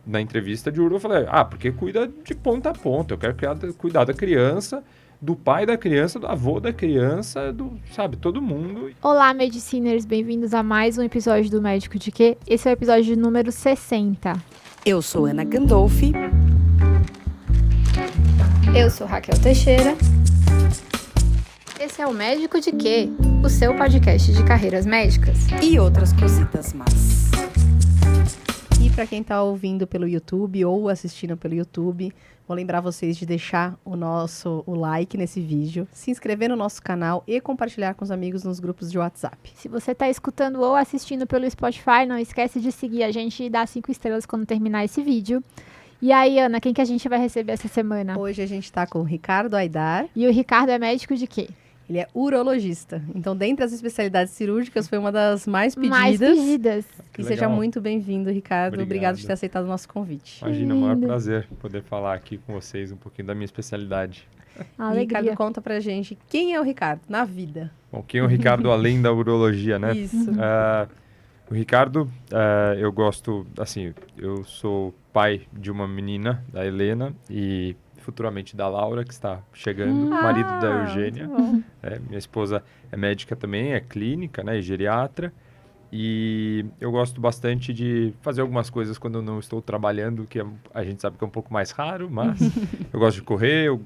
na entrevista de uro, eu falei, porque cuida de ponta a ponta. Eu quero cuidar da criança, do pai da criança, do avô da criança, todo mundo. Olá, Mediciners, bem-vindos a mais um episódio do Médico de Quê? Esse é o episódio número 60. Eu sou Ana Gandolfi. Eu sou Raquel Teixeira. Esse é o Médico de Quê? O seu podcast de carreiras médicas. E outras cositas más. E para quem está ouvindo pelo YouTube ou assistindo pelo YouTube, vou lembrar vocês de deixar o like nesse vídeo, se inscrever no nosso canal e compartilhar com os amigos nos grupos de WhatsApp. Se você está escutando ou assistindo pelo Spotify, não esquece de seguir a gente e dar 5 estrelas quando terminar esse vídeo. E aí, Ana, quem que a gente vai receber essa semana? Hoje a gente está com o Ricardo Aidar. E o Ricardo é médico de quê? Ele é urologista. Então, dentre as especialidades cirúrgicas, foi uma das mais pedidas. E seja muito bem-vindo, Ricardo. Obrigado por ter aceitado o nosso convite. Imagina, o maior prazer poder falar aqui com vocês um pouquinho da minha especialidade. Ricardo, conta pra gente quem é o Ricardo na vida. Bom, quem é o Ricardo além da urologia, né? Isso. O Ricardo, eu gosto, assim, eu sou pai de uma menina, da Helena, e futuramente da Laura, que está chegando, marido da Eugênia. Minha esposa é médica também, é clínica, né, e geriatra. E eu gosto bastante de fazer algumas coisas quando eu não estou trabalhando, que a gente sabe que é um pouco mais raro, mas eu gosto de correr, eu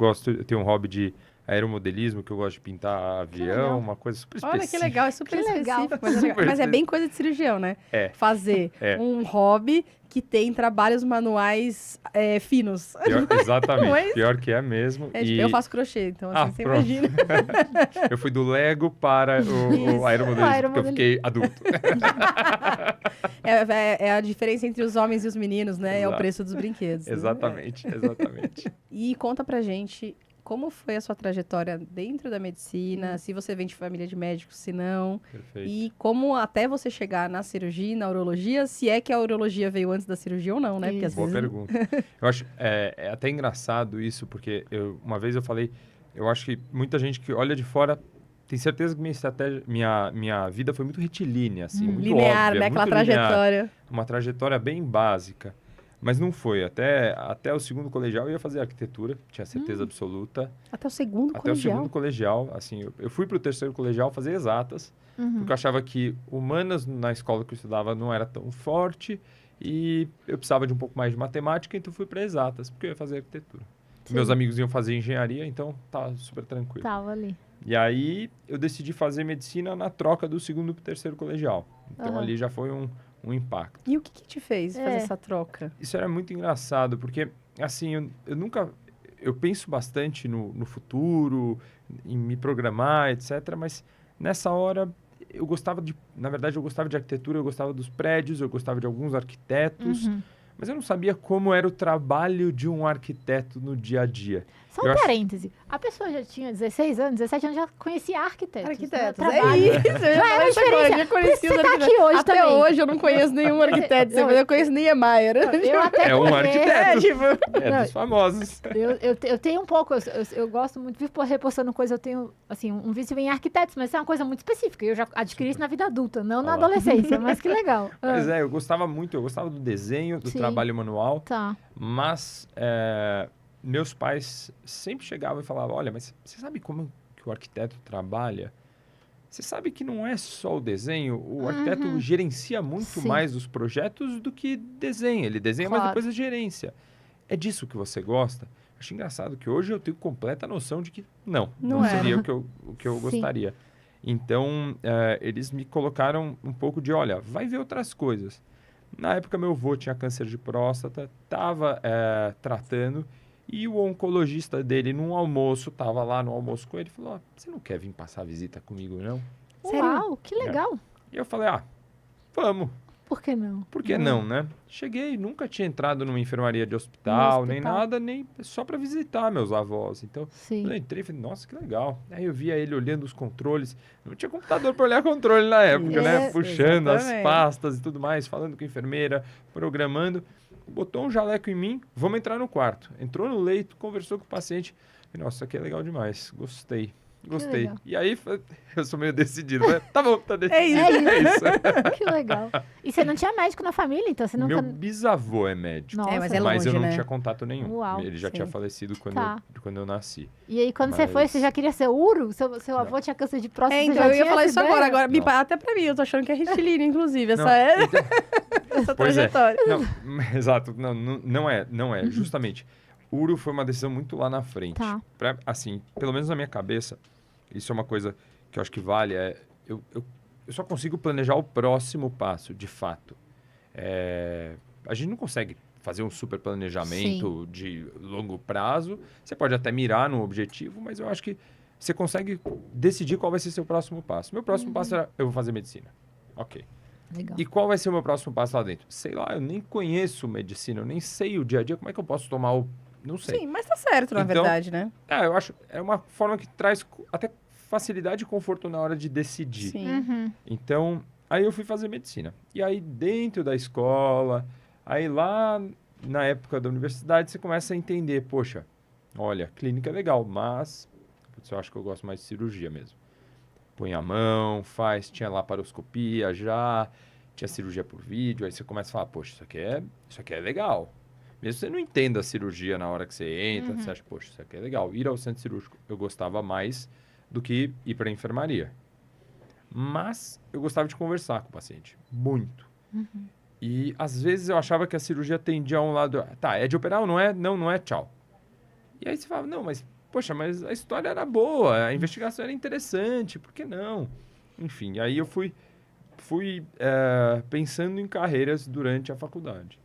tenho um hobby de aeromodelismo, que eu gosto de pintar avião, uma coisa super específica. Olha que legal, é super específico. Super Mas é bem coisa de cirurgião, né? Fazer um hobby que tem trabalhos manuais finos. Exatamente, pior que é mesmo. Eu faço crochê, então assim, você imagina. Eu fui do Lego para o aeromodelismo, porque eu fiquei adulto. É a diferença entre os homens e os meninos, né? Exato. É o preço dos brinquedos. Exatamente. E conta pra gente como foi a sua trajetória dentro da medicina, se você vem de família de médicos, se não. Perfeito. E como até você chegar na cirurgia e na urologia, se é que a urologia veio antes da cirurgia ou não, né? Porque, Boa pergunta. Eu acho é até engraçado isso, porque uma vez eu falei, eu acho que muita gente que olha de fora tem certeza que minha vida foi muito retilínea, assim, muito linear, óbvia, né? muito Aquela trajetória. Linear, uma trajetória bem básica. Mas não foi. Até o segundo colegial eu ia fazer arquitetura, tinha certeza absoluta. Até o segundo colegial? Até o segundo colegial. Assim, eu fui para o terceiro colegial fazer exatas, porque eu achava que humanas na escola que eu estudava não era tão forte e eu precisava de um pouco mais de matemática, então fui para exatas, porque eu ia fazer arquitetura. Meus amigos iam fazer engenharia, então tá super tranquilo. Tava ali. E aí eu decidi fazer medicina na troca do segundo para o terceiro colegial. Então ali já foi um impacto. E o que te fez fazer essa troca? Isso era muito engraçado, porque, assim, eu penso bastante no futuro, em me programar, etc., mas nessa hora eu gostava de arquitetura, eu gostava dos prédios, eu gostava de alguns arquitetos, mas eu não sabia como era o trabalho de um arquiteto no dia a dia. Só um parêntese. A pessoa já tinha 16 anos, 17 anos, já conhecia arquitetos. Arquitetos, é isso. Já era diferença. Eu conheci os arquitetos. Aqui hoje até também. Hoje eu não conheço nenhum arquiteto. Eu conheço Niemeyer. Eu até um arquiteto. Não, dos famosos. Eu tenho um pouco, eu gosto muito, vivo repostando coisa, eu tenho, assim, um vício em arquitetos, mas é uma coisa muito específica. Eu já adquiri isso na vida adulta, não na adolescência, mas que legal. Mas eu gostava do desenho, do trabalho manual, mas meus pais sempre chegavam e falavam, olha, mas você sabe como que o arquiteto trabalha? Você sabe que não é só o desenho, o arquiteto gerencia muito mais os projetos do que desenha. Ele desenha, mas depois a gerência. É disso que você gosta? Acho engraçado que hoje eu tenho completa noção de que não seria o que eu gostaria. Então, eles me colocaram um pouco de, olha, vai ver outras coisas. Na época, meu avô tinha câncer de próstata, estava tratando, e o oncologista dele, num almoço, estava lá no almoço com ele, falou, você não quer vir passar visita comigo, não? Uau, que legal. E eu falei, vamos. Por que não? Por que não, né? Cheguei, nunca tinha entrado numa enfermaria de hospital, nem nada, nem só para visitar meus avós. Então, eu entrei e falei, nossa, que legal. Aí eu via ele olhando os controles. Não tinha computador para olhar controle na época, né? Puxando as pastas e tudo mais, falando com a enfermeira, programando. Botou um jaleco em mim, vamos entrar no quarto. Entrou no leito, conversou com o paciente. Falei, nossa, isso aqui é legal demais, gostei. Gostei. E aí, eu sou meio decidido. Tá bom, tá decidido. É isso. Que legal. E você não tinha médico na família, então você nunca... Meu bisavô é médico. Nossa. Mas é Mas eu longe, não né? tinha contato nenhum. Uau. Ele já Sim. tinha falecido quando eu nasci. E aí, quando você foi, você já queria ser uro? Seu avô tinha câncer de próstata, você Então, já eu ia tinha falar essa isso ideia? agora. Não. Até pra mim, eu tô achando que é retilíneo, inclusive, Não, essa Pois é. trajetória. Não, exato. Não é. Justamente. Uro foi uma decisão muito lá na frente. Tá. Assim, pelo menos na minha cabeça, isso é uma coisa que eu acho que vale. Eu só consigo planejar o próximo passo, de fato. A gente não consegue fazer um super planejamento de longo prazo. Você pode até mirar no objetivo, mas eu acho que você consegue decidir qual vai ser seu próximo passo. Meu próximo passo era, eu vou fazer medicina. Ok. Legal. E qual vai ser o meu próximo passo lá dentro? Sei lá, eu nem conheço medicina, eu nem sei o dia a dia, como é que eu posso tomar o... Não sei. Sim, mas tá certo, na Então, verdade, né? Eu acho, é uma forma que traz até facilidade e conforto na hora de decidir. Sim. Uhum. Então, aí eu fui fazer medicina. E aí, dentro da escola, aí lá na época da universidade, você começa a entender, poxa, olha, clínica é legal, mas putz, eu acho que eu gosto mais de cirurgia mesmo. Põe a mão, tinha laparoscopia já, tinha cirurgia por vídeo, aí você começa a falar, poxa, isso aqui é legal. Mesmo que você não entenda a cirurgia na hora que você entra, você acha, poxa, isso aqui é legal. Ir ao centro cirúrgico, eu gostava mais do que ir para a enfermaria. Mas eu gostava de conversar com o paciente, muito. E às vezes eu achava que a cirurgia tendia a um lado, tá, é de operar ou não é? Não, não é, tchau. E aí você fala, não, mas, poxa, mas a história era boa, a investigação era interessante, por que não? Enfim, aí eu fui pensando em carreiras durante a faculdade.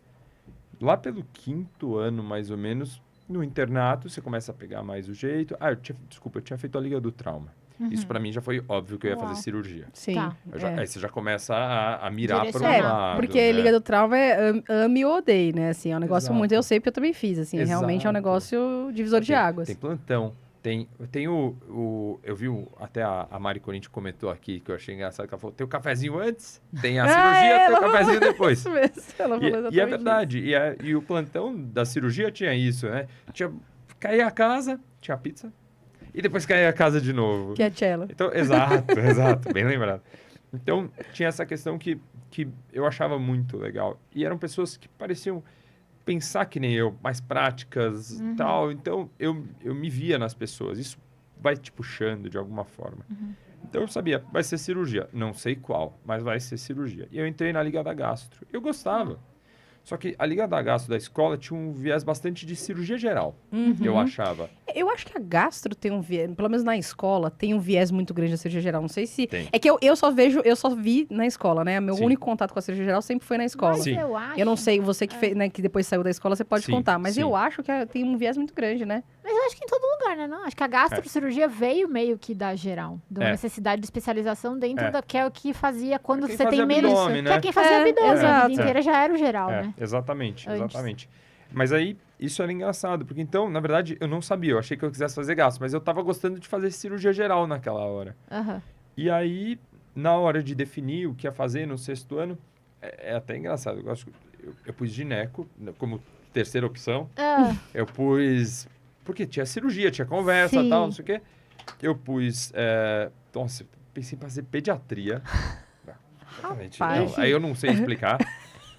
Lá pelo 5º ano, mais ou menos, no internato, você começa a pegar mais o jeito. Eu tinha feito a Liga do Trauma. Isso pra mim já foi óbvio que eu ia fazer cirurgia. Sim. Tá. Aí você já começa a mirar para um Direcionar. lado. Porque né? Liga do Trauma é ame ou odeie, né? Assim, é um negócio Exato. muito... Eu sei porque eu também fiz, assim. Realmente é um Exato. negócio divisor de águas. Tem plantão. Tem eu vi até a Mari Corinti comentou aqui, que eu achei engraçado, que ela falou, tem o cafezinho antes, tem a cirurgia, tem o cafezinho depois. Isso mesmo. Ela falou exatamente E é verdade. E o plantão da cirurgia tinha isso, né? Caía a casa, tinha pizza, e depois caía a casa de novo. Que é Tchela. Então, exato, bem lembrado. Então, tinha essa questão que eu achava muito legal. E eram pessoas que pareciam pensar que nem eu, mais práticas e tal. Então, eu me via nas pessoas. Isso vai te puxando de alguma forma. Então, eu sabia, vai ser cirurgia. Não sei qual, mas vai ser cirurgia. E eu entrei na Liga da Gastro. Eu gostava. Só que a Liga da Gastro da escola tinha um viés bastante de cirurgia geral, eu achava. Eu acho que a gastro tem um viés, pelo menos na escola, tem um viés muito grande da cirurgia geral. Não sei se... Tem. É que eu só vi na escola, né? Meu único contato com a cirurgia geral sempre foi na escola. Mas Sim. eu acho... Eu não sei, você que, fez, né, que depois saiu da escola, você pode Sim, contar. Mas sim. eu acho que tem um viés muito grande, né? Mas eu acho que em todo lugar, né? Não? Acho que a gastrocirurgia veio meio que da geral. Da necessidade de especialização dentro da... Que é o que fazia quando Quem você tem fazia menos... abdômen, né? Que é quem fazia abdômen. A exato. vida inteira já era o geral, né? Exatamente, Antes. exatamente. Mas aí, isso era engraçado, porque então, na verdade, eu não sabia. Eu achei que eu quisesse fazer gasto, mas eu tava gostando de fazer cirurgia geral naquela hora. E aí, na hora de definir o que ia fazer no 6º ano, é até engraçado. Eu pus gineco como terceira opção. Eu pus... Porque tinha cirurgia, tinha conversa e tal, não sei o quê. Eu pus... Nossa, pensei em fazer pediatria. Aí eu não sei explicar.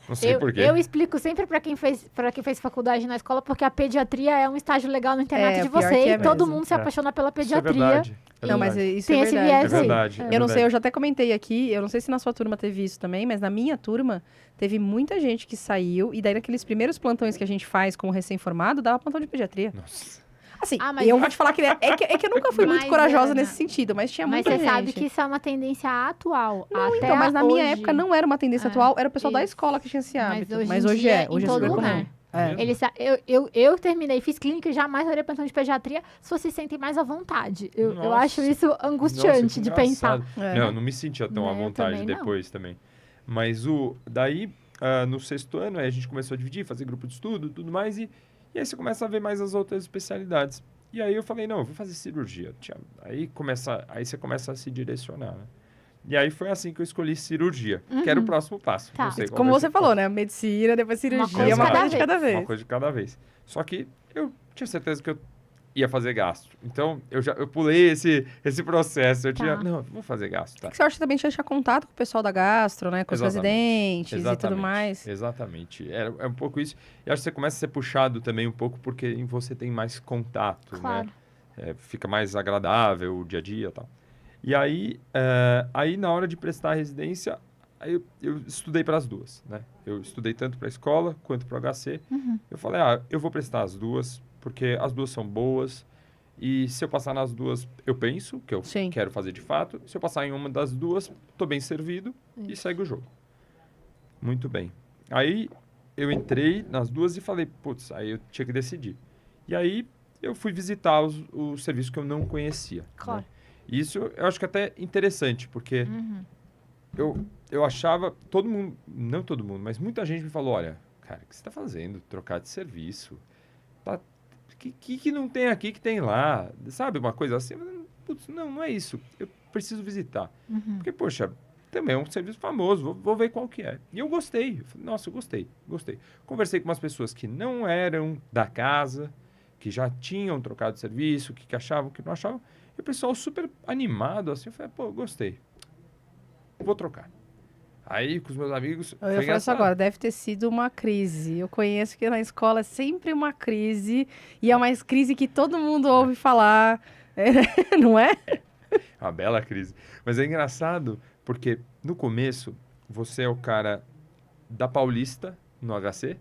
Não sei por quê. Eu explico sempre pra quem fez faculdade na escola, porque a pediatria é um estágio legal no internato de pior você. que é E todo mesmo. mundo se apaixona pela Isso é pediatria. verdade. Não, mas isso Tem é esse verdade. viés É aí. verdade. Eu não sei, eu já até comentei aqui, eu não sei se na sua turma teve isso também, mas na minha turma teve muita gente que saiu, e daí naqueles primeiros plantões que a gente faz como recém-formado, dava plantão de pediatria. Nossa. Assim, mas eu vou te falar que é que eu nunca fui muito Mas, corajosa Ana, nesse sentido, mas tinha Mas muita você gente. sabe que isso é uma tendência atual. Não, até então, mas na minha hoje. época não era uma tendência atual, era o pessoal da isso. escola que tinha esse hábito. Mas Mas hoje em hoje dia, é, em hoje é todo super lugar. comum. É. Eu terminei, fiz clínica e jamais faria plantão de pediatria se você se sentem mais à vontade. Eu Nossa. acho isso angustiante Nossa, que de pensar. engraçado. Não, eu não me sentia tão à Eu vontade também não. depois também. Mas daí, no 6º ano, aí a gente começou a dividir, fazer grupo de estudo e tudo mais. E aí você começa a ver mais as outras especialidades. E aí eu falei, não, eu vou fazer cirurgia. Aí você começa a se direcionar, né? E aí foi assim que eu escolhi cirurgia, que era o próximo passo. Tá. Não sei qual Como vai você ser o falou, né? Medicina, depois cirurgia, coisa uma de cada coisa de cada próximo. Uma vez. coisa de cada vez. Só que eu tinha certeza que eu ia fazer gastro. Então, eu pulei esse processo. Eu tinha, não, vou fazer gastro, tá? Porque você acha que também tinha contato com o pessoal da gastro, né? Com os residentes Exatamente. e tudo mais. Exatamente. É um pouco isso. E acho que você começa a ser puxado também um pouco porque você tem mais contato, Claro. né? Fica mais agradável o dia a dia e tal. E aí, na hora de prestar a residência, eu estudei para as duas, né? Eu estudei tanto para a escola quanto para o HC. Eu falei, eu vou prestar as duas, porque as duas são boas. E se eu passar nas duas, eu penso que eu quero fazer de fato. Se eu passar em uma das duas, estou bem servido e segue o jogo. Muito bem. Aí eu entrei nas duas e falei, putz, aí eu tinha que decidir. E aí eu fui visitar os serviços que eu não conhecia. Claro. Né? Isso eu acho que até interessante, porque eu achava, não todo mundo, mas muita gente me falou, olha, cara, o que você está fazendo? Trocar de serviço? Que não tem aqui que tem lá? Sabe, uma coisa assim? Putz, não é isso. Eu preciso visitar. Porque, poxa, também é um serviço famoso, vou ver qual que é. E eu gostei. Eu falei, nossa, eu gostei. Conversei com umas pessoas que não eram da casa, que já tinham trocado de serviço, que achavam, que não achavam. E o pessoal super animado, assim, eu falei, pô, gostei. Vou trocar. Aí, com os meus amigos... Eu ia falar isso agora, deve ter sido uma crise. Eu conheço que na escola é sempre uma crise, e é uma crise que todo mundo ouve falar, não é? É uma bela crise. Mas é engraçado, porque no começo, você é o cara da Paulista, no HC,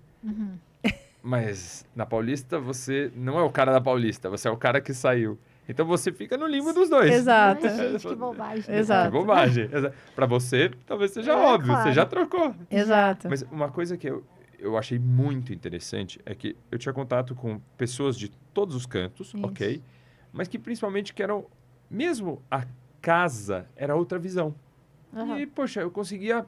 mas na Paulista, você não é o cara da Paulista, você é o cara que saiu. Então, você fica no limbo dos dois. Exato. Ai, gente, que bobagem. Exato. Que bobagem. Para você, talvez seja óbvio. Claro. Você já trocou. Exato. Mas uma coisa que eu achei muito interessante é que eu tinha contato com pessoas de todos os cantos, ok? Mas que principalmente que eram... Mesmo a casa era outra visão. E, poxa, eu conseguia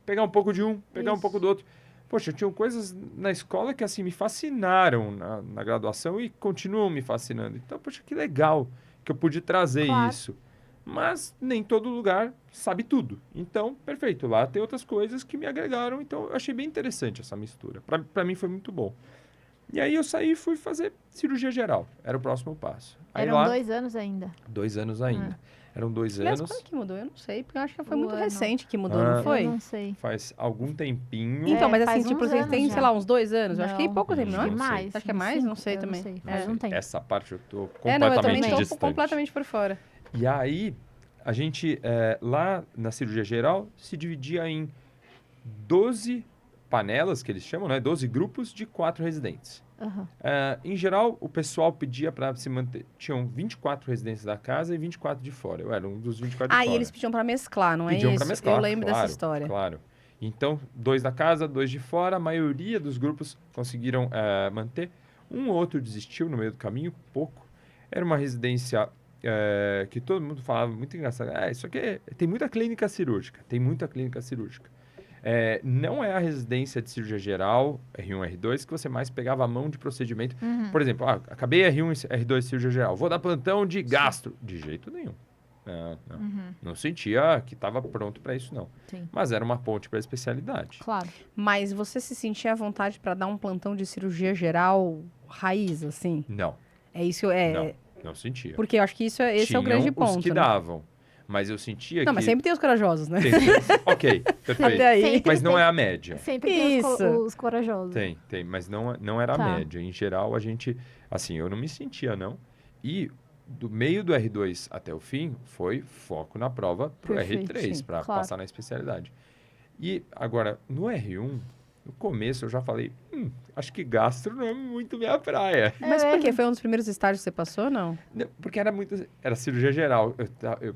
pegar um pouco de um, pegar um pouco do outro. Poxa, tinham coisas na escola que, assim, me fascinaram na graduação e continuam me fascinando. Então, poxa, que legal que eu pude trazer isso. Mas nem todo lugar sabe tudo. Então, perfeito. Lá tem outras coisas que me agregaram. Então, eu achei bem interessante essa mistura. Para mim, foi muito bom. E aí, eu saí e fui fazer cirurgia geral. Era o próximo passo. Aí, Eram 2 anos ainda. 2 anos ainda. Eram 2 anos. Mas quando que mudou? Eu não sei, porque eu acho que foi muito recente que mudou, não foi? Eu não sei. Faz algum tempinho. Então, mas assim, faz tipo, uns vocês têm, anos sei já. lá, uns 2 anos? Eu acho que é pouco tempo, não é? Acho que mais. Acho que é mais? Não sei Eu também. Não sei. Faz um tempo. Essa parte eu tô Não, eu completamente também tô distante. completamente por fora. E aí, a gente, lá na cirurgia geral, se dividia em 12 panelas, que eles chamam, né? 12 grupos de 4 residentes. Em geral, o pessoal pedia para se manter... Tinham 24 residentes da casa e 24 de fora. Eu era um dos 24 de fora. E eles pediam para mesclar, não é isso? Pediam para mesclar, Eu lembro claro, dessa história. Claro. Então, 2 da casa, 2 de fora. A maioria dos grupos conseguiram manter. Um ou outro desistiu no meio do caminho, pouco. Era uma residência que todo mundo falava, muito engraçado. Isso aqui tem muita clínica cirúrgica. Não é a residência de cirurgia geral, R1, R2, que você mais pegava a mão de procedimento. Por exemplo, acabei R1 e R2 de cirurgia geral, vou dar plantão de gastro. De jeito nenhum. Não sentia que estava pronto para isso, não. Sim. Mas era uma ponte para a especialidade. Claro. Mas você se sentia à vontade para dar um plantão de cirurgia geral raiz, assim? Não. É isso, Não sentia. Porque eu acho que esse é o grande ponto, os que né? davam. Mas eu sentia que... Não, mas sempre tem os corajosos, né? Ok, perfeito. Até aí. Mas não é a média. Sempre tem Isso. os corajosos. Tem, mas não era a média. Em geral, a gente... Assim, eu não me sentia, não. E do meio do R2 até o fim, foi foco na prova pro Perfeito, R3, para passar na especialidade. E agora, no R1, no começo eu já falei, acho que gastro não é muito minha praia. Mas por quê? Foi um dos primeiros estágios que você passou ou não? Porque era cirurgia geral.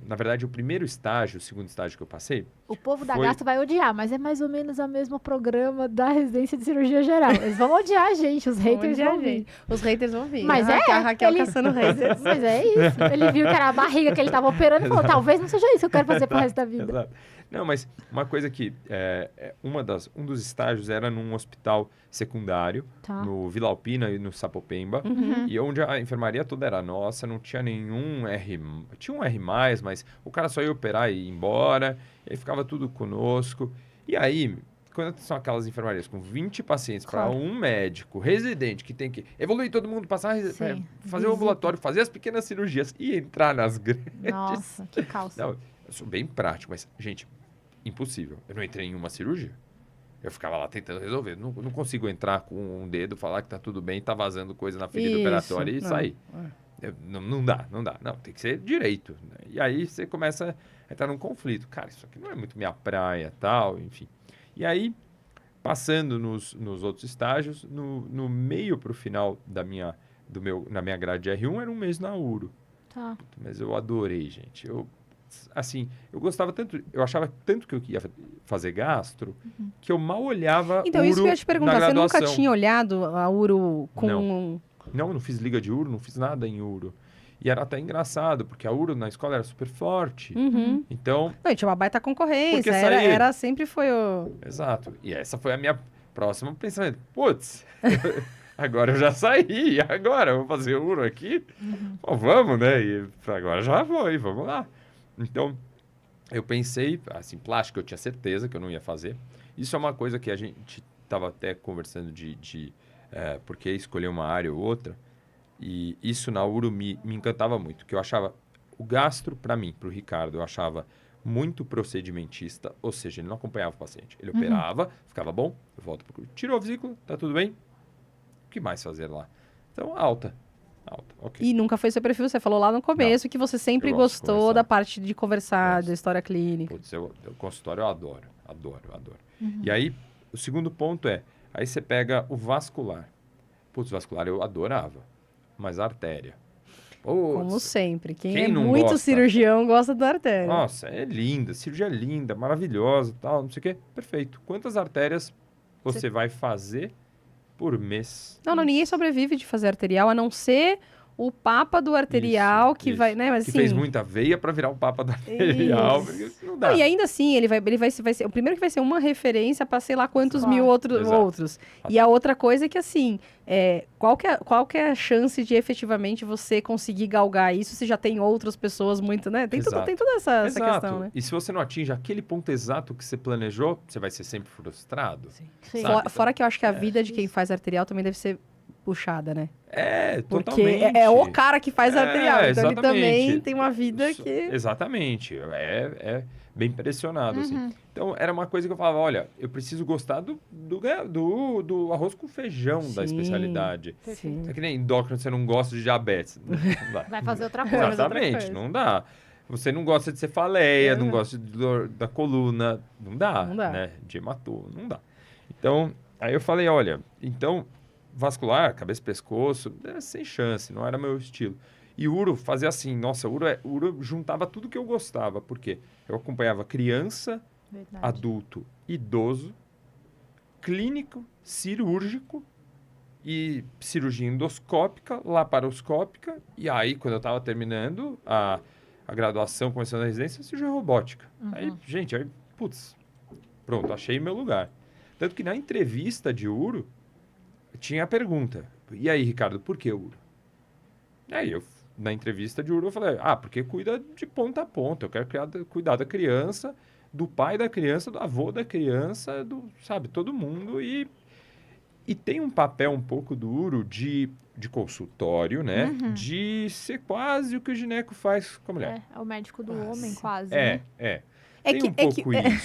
Na verdade, o primeiro estágio, o segundo estágio que eu passei... O povo da gastro vai odiar, mas é mais ou menos o mesmo programa da residência de cirurgia geral. Eles vão odiar a gente, os haters vão vir. Os haters vão vir. Mas a Raquel caçando haters. Mas é isso. Ele viu que era a barriga que ele estava operando e falou, talvez não seja isso que eu quero fazer pro resto da vida. Exato. Não, mas uma coisa que... um dos estágios era num hospital secundário, no Vila Alpina e no Sapopemba, e onde a enfermaria toda era nossa, não tinha nenhum R... Tinha um R+, mas o cara só ia operar e ir embora, e aí ficava tudo conosco. E aí, quando são aquelas enfermarias com 20 pacientes para um médico residente que tem que evoluir todo mundo, passar, fazer o ambulatório, fazer as pequenas cirurgias e entrar nas grandes. Nossa, que caos. Não, eu sou bem prático, mas, gente, impossível. Eu não entrei em uma cirurgia. Eu ficava lá tentando resolver. Não consigo entrar com um dedo, falar que tá tudo bem, tá vazando coisa na ferida operatória e sair. Não dá. Não, tem que ser direito. Né? E aí você começa a entrar num conflito. Cara, isso aqui não é muito minha praia, tal, enfim. E aí, passando nos outros estágios, no meio pro final na minha grade R1, era um mês na URO. Tá. Mas eu adorei, gente. Eu gostava tanto, eu achava tanto que eu ia fazer gastro, que eu mal olhava então, URO isso que eu ia te perguntar, você nunca tinha olhado a URO com... Não fiz liga de URO, não fiz nada em URO. E era até engraçado, porque a URO na escola era super forte. Então... Não, tinha uma baita concorrência, sempre foi o... Exato. E essa foi a minha próxima pensamento. Putz, agora eu já saí, agora eu vou fazer URO aqui? Bom, vamos, né? E agora já foi, vamos lá. Então, eu pensei, assim, plástico eu tinha certeza que eu não ia fazer. Isso é uma coisa que a gente estava até conversando por que escolher uma área ou outra. E isso na URO me encantava muito, que eu achava o gastro, para mim, para o Ricardo, eu achava muito procedimentista, ou seja, ele não acompanhava o paciente. Ele operava, ficava bom, eu volto pro... Tirou a vesícula, tá tudo bem? O que mais fazer lá? Então, alta, ok. E nunca foi seu perfil, você falou lá no começo que você sempre gostou da parte de conversar, da história clínica. Putz, o consultório eu adoro. E aí, o segundo ponto aí você pega o vascular. Putz, vascular eu adorava, mas a artéria. Putz, como sempre, quem é não muito gosta? Cirurgião gosta da artéria. Nossa, é linda, cirurgia linda, maravilhosa, tal, não sei o quê. Perfeito. Quantas artérias você vai fazer por mês? Não, ninguém sobrevive de fazer arterial, a não ser o papa do arterial vai, né? Mas, que assim, fez muita veia para virar o papa do arterial. Não dá. Não, e ainda assim, ele vai ser o primeiro que vai ser uma referência para sei lá quantos mil outros. E a outra coisa é que, assim, qual que é a chance de efetivamente você conseguir galgar isso se já tem outras pessoas muito, né? Tem toda essa questão, né? E se você não atinge aquele ponto exato que você planejou, você vai ser sempre frustrado. Sim. Fora que eu acho que a vida de quem faz arterial também deve ser puxada, né? Totalmente. Porque é o cara que faz arterial, então exatamente. ele também tem uma vida que... Exatamente. É bem pressionado, assim. Então, era uma coisa que eu falava, olha, eu preciso gostar do arroz com feijão da especialidade. Sim. É que nem endócrino, você não gosta de diabetes. Não dá. Vai fazer outra coisa. Exatamente, não dá. Você não gosta de cefaleia, não gosta de dor da coluna, não dá. Né? De hematoma, não dá. Então, aí eu falei, olha, vascular, cabeça e pescoço, sem chance, não era meu estilo. E URO fazia assim, nossa, URO juntava tudo que eu gostava, porque eu acompanhava criança, adulto, idoso, clínico, cirúrgico e cirurgia endoscópica, laparoscópica, e aí, quando eu estava terminando a graduação, começando a residência, cirurgia robótica. Aí, gente, putz, pronto, achei meu lugar. Tanto que na entrevista de URO, tinha a pergunta, e aí, Ricardo, por que URO? Aí na entrevista de URO, eu falei, porque cuida de ponta a ponta, eu quero cuidar da criança, do pai da criança, do avô da criança, todo mundo, e tem um papel um pouco do URO de consultório, né? De ser quase o que o gineco faz com a mulher. É o médico do homem, quase, né?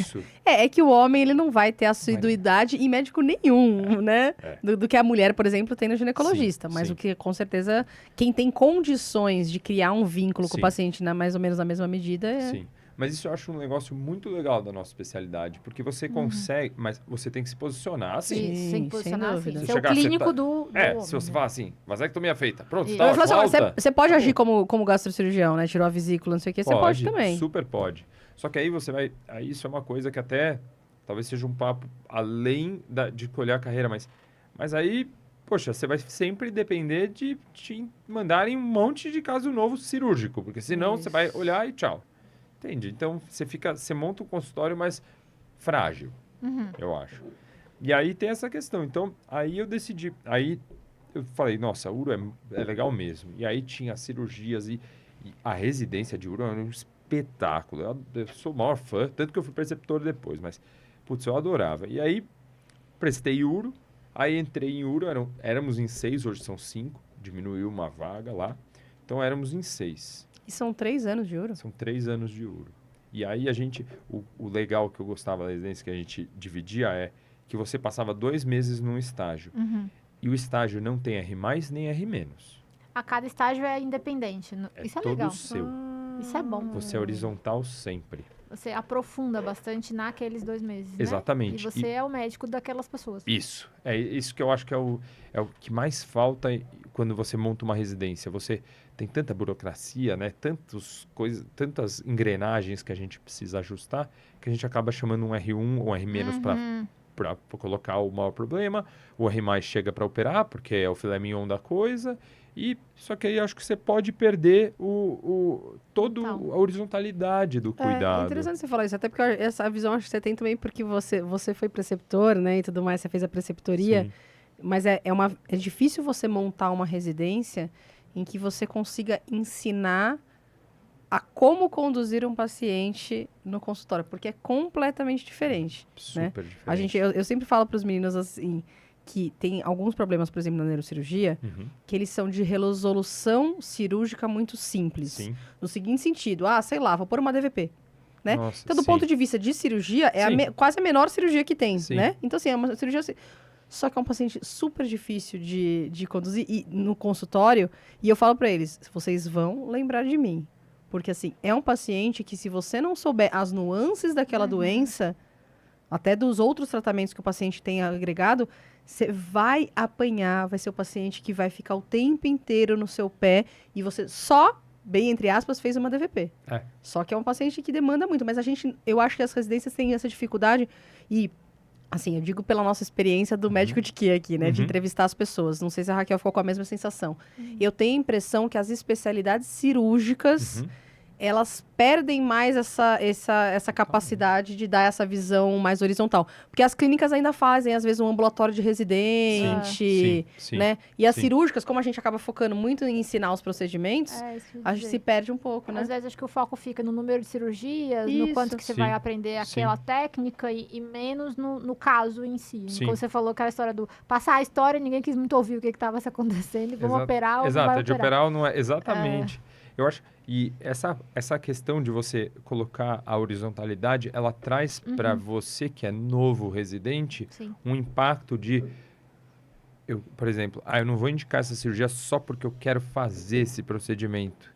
Isso. É que o homem, ele não vai ter assiduidade em médico nenhum, né? Do que a mulher, por exemplo, tem no ginecologista. Mas o que, com certeza, quem tem condições de criar um vínculo com o paciente mais ou menos na mesma medida Sim. Mas isso eu acho um negócio muito legal da nossa especialidade, porque você consegue, mas você tem que se posicionar assim. Sim, tem que posicionar assim. Se você é o clínico do se você falar assim, vasectomia feita, pronto, você pode agir como gastrocirurgião, né? Tirou a vesícula, não sei o que, você pode também. Super pode. Só que aí aí isso é uma coisa que até talvez seja um papo além de colher a carreira, mas aí, poxa, você vai sempre depender de te mandarem um monte de caso novo cirúrgico, porque senão você vai olhar e tchau. Entende? Então você monta um consultório mais frágil, eu acho. E aí tem essa questão. Então, aí eu decidi, aí eu falei, nossa, URO é legal mesmo. E aí tinha cirurgias e a residência de URO era um espetáculo. Eu sou o maior fã, tanto que eu fui preceptor depois, mas Putz, eu adorava. E aí, prestei URO, aí entrei em URO, éramos em 6, hoje são 5, diminuiu uma vaga lá. Então, éramos em 6. E são 3 anos de URO? São 3 anos de URO. E aí, o legal que eu gostava da residência que a gente dividia é que você passava 2 meses num estágio. E o estágio não tem R+, nem R-. A cada estágio é independente. Isso é legal. Seu. Isso é bom. Você é horizontal sempre. Você aprofunda bastante naqueles 2 meses, né? Exatamente. E você é o médico daquelas pessoas. Isso. É isso que eu acho que é o que mais falta quando você monta uma residência. Você tem tanta burocracia, né? Tantas engrenagens que a gente precisa ajustar, que a gente acaba chamando um R1 ou R- para colocar o maior problema. O R+ chega para operar, porque é o filé mignon da coisa. Só que aí acho que você pode perder a horizontalidade do cuidado. É interessante você falar isso, até porque essa visão acho que você tem também porque você foi preceptor, né, e tudo mais, você fez a preceptoria. Sim. Mas é difícil você montar uma residência em que você consiga ensinar a como conduzir um paciente no consultório, porque é completamente diferente. Super diferente. Eu sempre falo para os meninos assim, que tem alguns problemas, por exemplo, na neurocirurgia, que eles são de resolução cirúrgica muito simples. Sim. No seguinte sentido, sei lá, vou pôr uma DVP. Né? Nossa, então, do ponto de vista de cirurgia, é quase a menor cirurgia que tem, né? Então, assim, é uma cirurgia... Só que é um paciente super difícil de conduzir no consultório. E eu falo para eles, vocês vão lembrar de mim. Porque, assim, é um paciente que se você não souber as nuances daquela doença, até dos outros tratamentos que o paciente tem agregado, você vai apanhar, vai ser o paciente que vai ficar o tempo inteiro no seu pé e você só, bem entre aspas, fez uma DVP. Só que é um paciente que demanda muito. Mas eu acho que as residências têm essa dificuldade e... Assim, eu digo pela nossa experiência do médico de QI aqui, né? De entrevistar as pessoas. Não sei se a Raquel ficou com a mesma sensação. Eu tenho a impressão que as especialidades cirúrgicas, elas perdem mais essa capacidade de dar essa visão mais horizontal. Porque as clínicas ainda fazem, às vezes, um ambulatório de residente, né? E as cirúrgicas, como a gente acaba focando muito em ensinar os procedimentos, a gente se perde um pouco, né? Às vezes, acho que o foco fica no número de cirurgias, no quanto que você vai aprender aquela técnica e menos no caso em si. Como você falou, aquela história do passar a história, ninguém quis muito ouvir o que estava acontecendo, e vamos operar ou não vai de operar ou não é. Exatamente. Eu acho... E essa questão de você colocar a horizontalidade, ela traz para você, que é novo residente, um impacto de... por exemplo, eu não vou indicar essa cirurgia só porque eu quero fazer esse procedimento.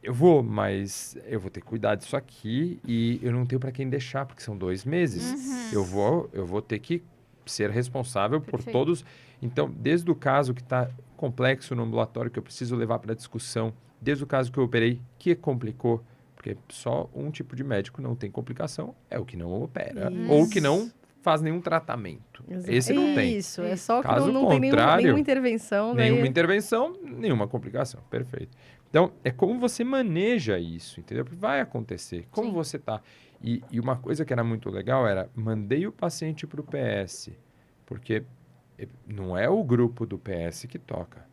Eu vou, mas eu vou ter que cuidar disso aqui e eu não tenho para quem deixar, porque são 2 meses. Eu vou ter que ser responsável por todos. Então, desde o caso que está complexo no ambulatório, que eu preciso levar para discussão, desde o caso que eu operei, que complicou, porque só um tipo de médico não tem complicação, é o que não opera, ou que não faz nenhum tratamento. Esse não tem. Isso, é só que não tem nenhuma intervenção. Nenhuma intervenção, nenhuma complicação. Perfeito. Então, é como você maneja isso, entendeu? Porque vai acontecer, como você está. E uma coisa que era muito legal era, mandei o paciente para o PS, porque não é o grupo do PS que toca,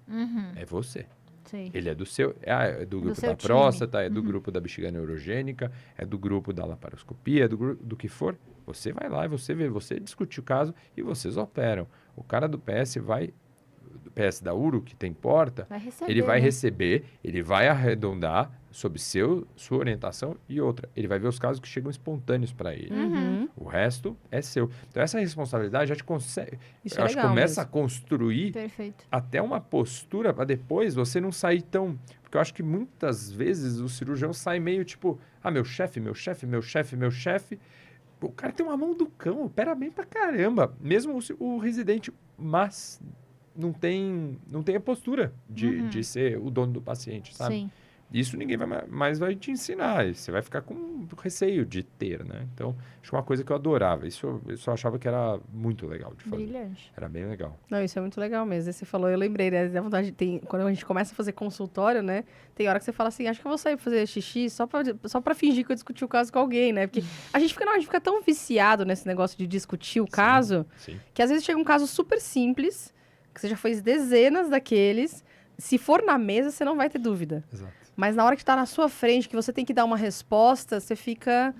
é você. Sim. Ele é é do grupo da próstata, é do grupo da bexiga neurogênica, é do grupo da laparoscopia, é do que for. Você vai lá e você vê, você discute o caso e vocês operam. O cara do PS do PS da URO, que tem porta, ele vai receber, ele vai arredondar sob sua orientação e outra. Ele vai ver os casos que chegam espontâneos para ele. O resto é seu. Então, essa responsabilidade já te consegue... Isso acho que começa a construir até uma postura para depois você não sair tão... Porque eu acho que muitas vezes o cirurgião sai meio tipo... meu chefe. O cara tem uma mão do cão, opera bem pra caramba. Mesmo o residente, mas... Não tem a postura de ser o dono do paciente, sabe? Sim. Isso ninguém mais vai te ensinar. Você vai ficar com receio de ter, né? Então, acho que uma coisa que eu adorava. Isso eu só achava que era muito legal de fazer. Brilhante. Era bem legal. Não, isso é muito legal mesmo. Você falou, eu lembrei, né? Quando a gente começa a fazer consultório, né? Tem hora que você fala assim, acho que eu vou sair fazer xixi só pra fingir que eu discuti o caso com alguém, né? Porque a gente fica tão viciado nesse negócio de discutir o caso, que às vezes chega um caso super simples, que você já fez dezenas daqueles. Se for na mesa, você não vai ter dúvida. Exato. Mas na hora que está na sua frente, que você tem que dar uma resposta, você fica...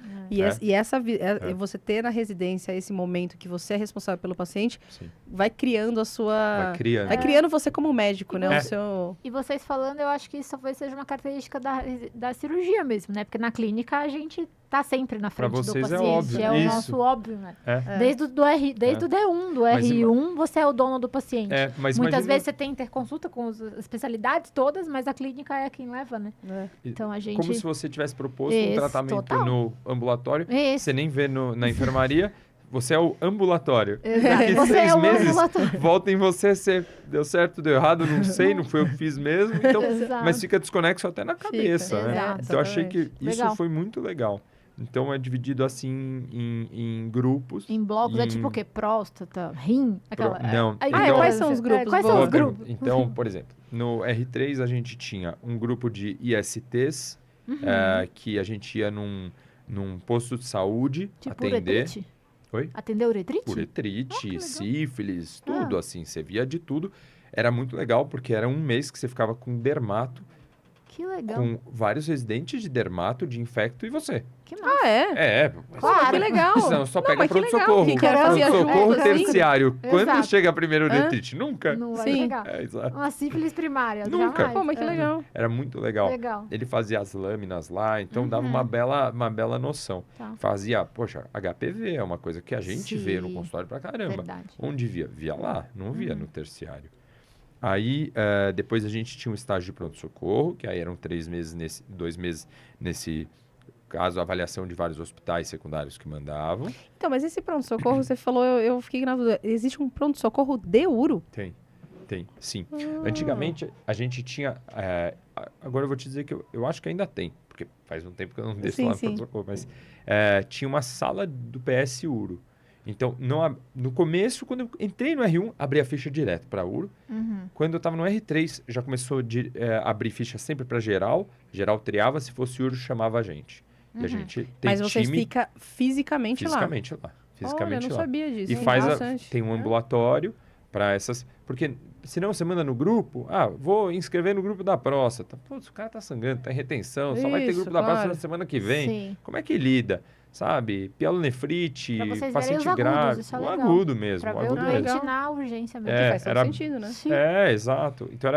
Você ter na residência esse momento que você é responsável pelo paciente, vai criando a sua... Vai criando você como médico, né? O seu... E vocês falando, eu acho que isso talvez seja uma característica da cirurgia mesmo, né? Porque na clínica a gente tá sempre na frente do paciente. É óbvio. É o nosso óbvio, né? Desde o D1, do R1, você é o dono do paciente. Muitas vezes você tem interconsulta com as especialidades todas, mas a clínica é quem leva, né? Então a gente... Como se você tivesse proposto um tratamento no ambulatório, você nem vê na enfermaria, você é o ambulatório. Exato. Daqui 6 meses, volta em você, deu certo, deu errado, não sei, não foi eu que fiz mesmo. Então, mas fica desconexo até na cabeça, né? Exato. Então eu achei que isso foi muito legal. Então, é dividido assim em grupos. Em blocos, é tipo o quê? Próstata, rim? Não. Quais são os grupos? Quais são os grupos? Então, por exemplo, no R3 a gente tinha um grupo de ISTs, que a gente ia num posto de saúde atender. Uretrite? Oi? Atender uretrite? Uretrite, sífilis, tudo assim. Você via de tudo. Era muito legal, porque era um mês que você ficava com dermato. Que legal. Com vários residentes de dermato, de infecto e você. Que massa. Claro, que legal. Não, só pega pronto-socorro. Pronto-socorro terciário. Quando chega a primeira uretrite? Nunca. Não vai pegar. Exato. Uma sífilis primária. Nunca. Jamais. Pô, mas que legal. Era muito legal. Ele fazia as lâminas lá, então dava uma bela noção. Fazia, poxa, HPV é uma coisa que a gente vê no consultório pra caramba. Verdade. Onde via? Via lá, não via no terciário. Aí, depois a gente tinha um estágio de pronto-socorro, que aí eram 2 meses nesse caso, avaliação de vários hospitais secundários que mandavam. Então, mas esse pronto-socorro, você falou, eu fiquei na dúvida, existe um pronto-socorro de uro? Tem, sim. Antigamente, a gente tinha... agora eu vou te dizer que eu acho que ainda tem, porque faz um tempo que eu não desço lá no pronto-socorro, mas tinha uma sala do PS Uro. Então, no começo, quando eu entrei no R1, abri a ficha direto para Uro. Quando eu estava no R3, já começou a abrir ficha sempre para geral. Geral triava, se fosse Uro, chamava a gente. E a gente tem Mas você fica fisicamente lá? Fisicamente eu não sabia disso. E tem um ambulatório para essas... Porque senão você manda no grupo, vou inscrever no grupo da próstata. Putz, o cara tá sangrando, tá em retenção, só vai ter grupo da próstata na semana que vem. Sim. Como é que lida? Sabe? Pielonefrite, paciente grave. O agudo mesmo. Pra ver o doente na urgência mesmo. Que faz todo sentido, né? Sim. Exato. Então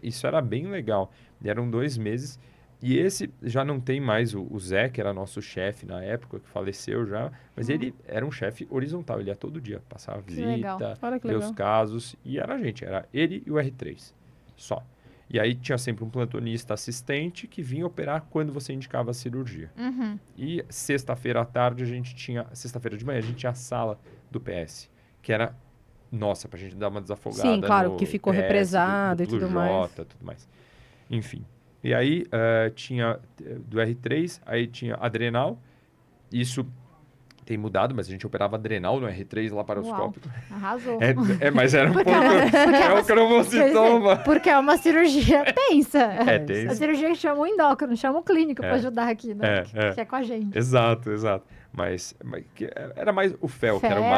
isso era bem legal. E eram 2 meses. E esse já não tem mais o Zé, que era nosso chefe na época, que faleceu já. Mas ele era um chefe horizontal. Ele ia todo dia passar a visita, ver os casos. E era a gente. Era ele e o R3. Só. E aí tinha sempre um plantonista assistente que vinha operar quando você indicava a cirurgia. E sexta-feira à tarde sexta-feira de manhã, a gente tinha a sala do PS, que era nossa, pra gente dar uma desafogada. Sim, claro, que ficou PS, represado e tudo mais. Enfim. E aí tinha do R3, aí tinha adrenal. Isso tem mudado, mas a gente operava adrenal no R3 laparoscópico. Arrasou. Mas era um pouco... É o cromocitoma. Porque é uma cirurgia tensa. Tensa. A cirurgia que chama o endócrino, chama o clínico para ajudar aqui, né? Que é com a gente. Exato. Mas era mais o fel, que era o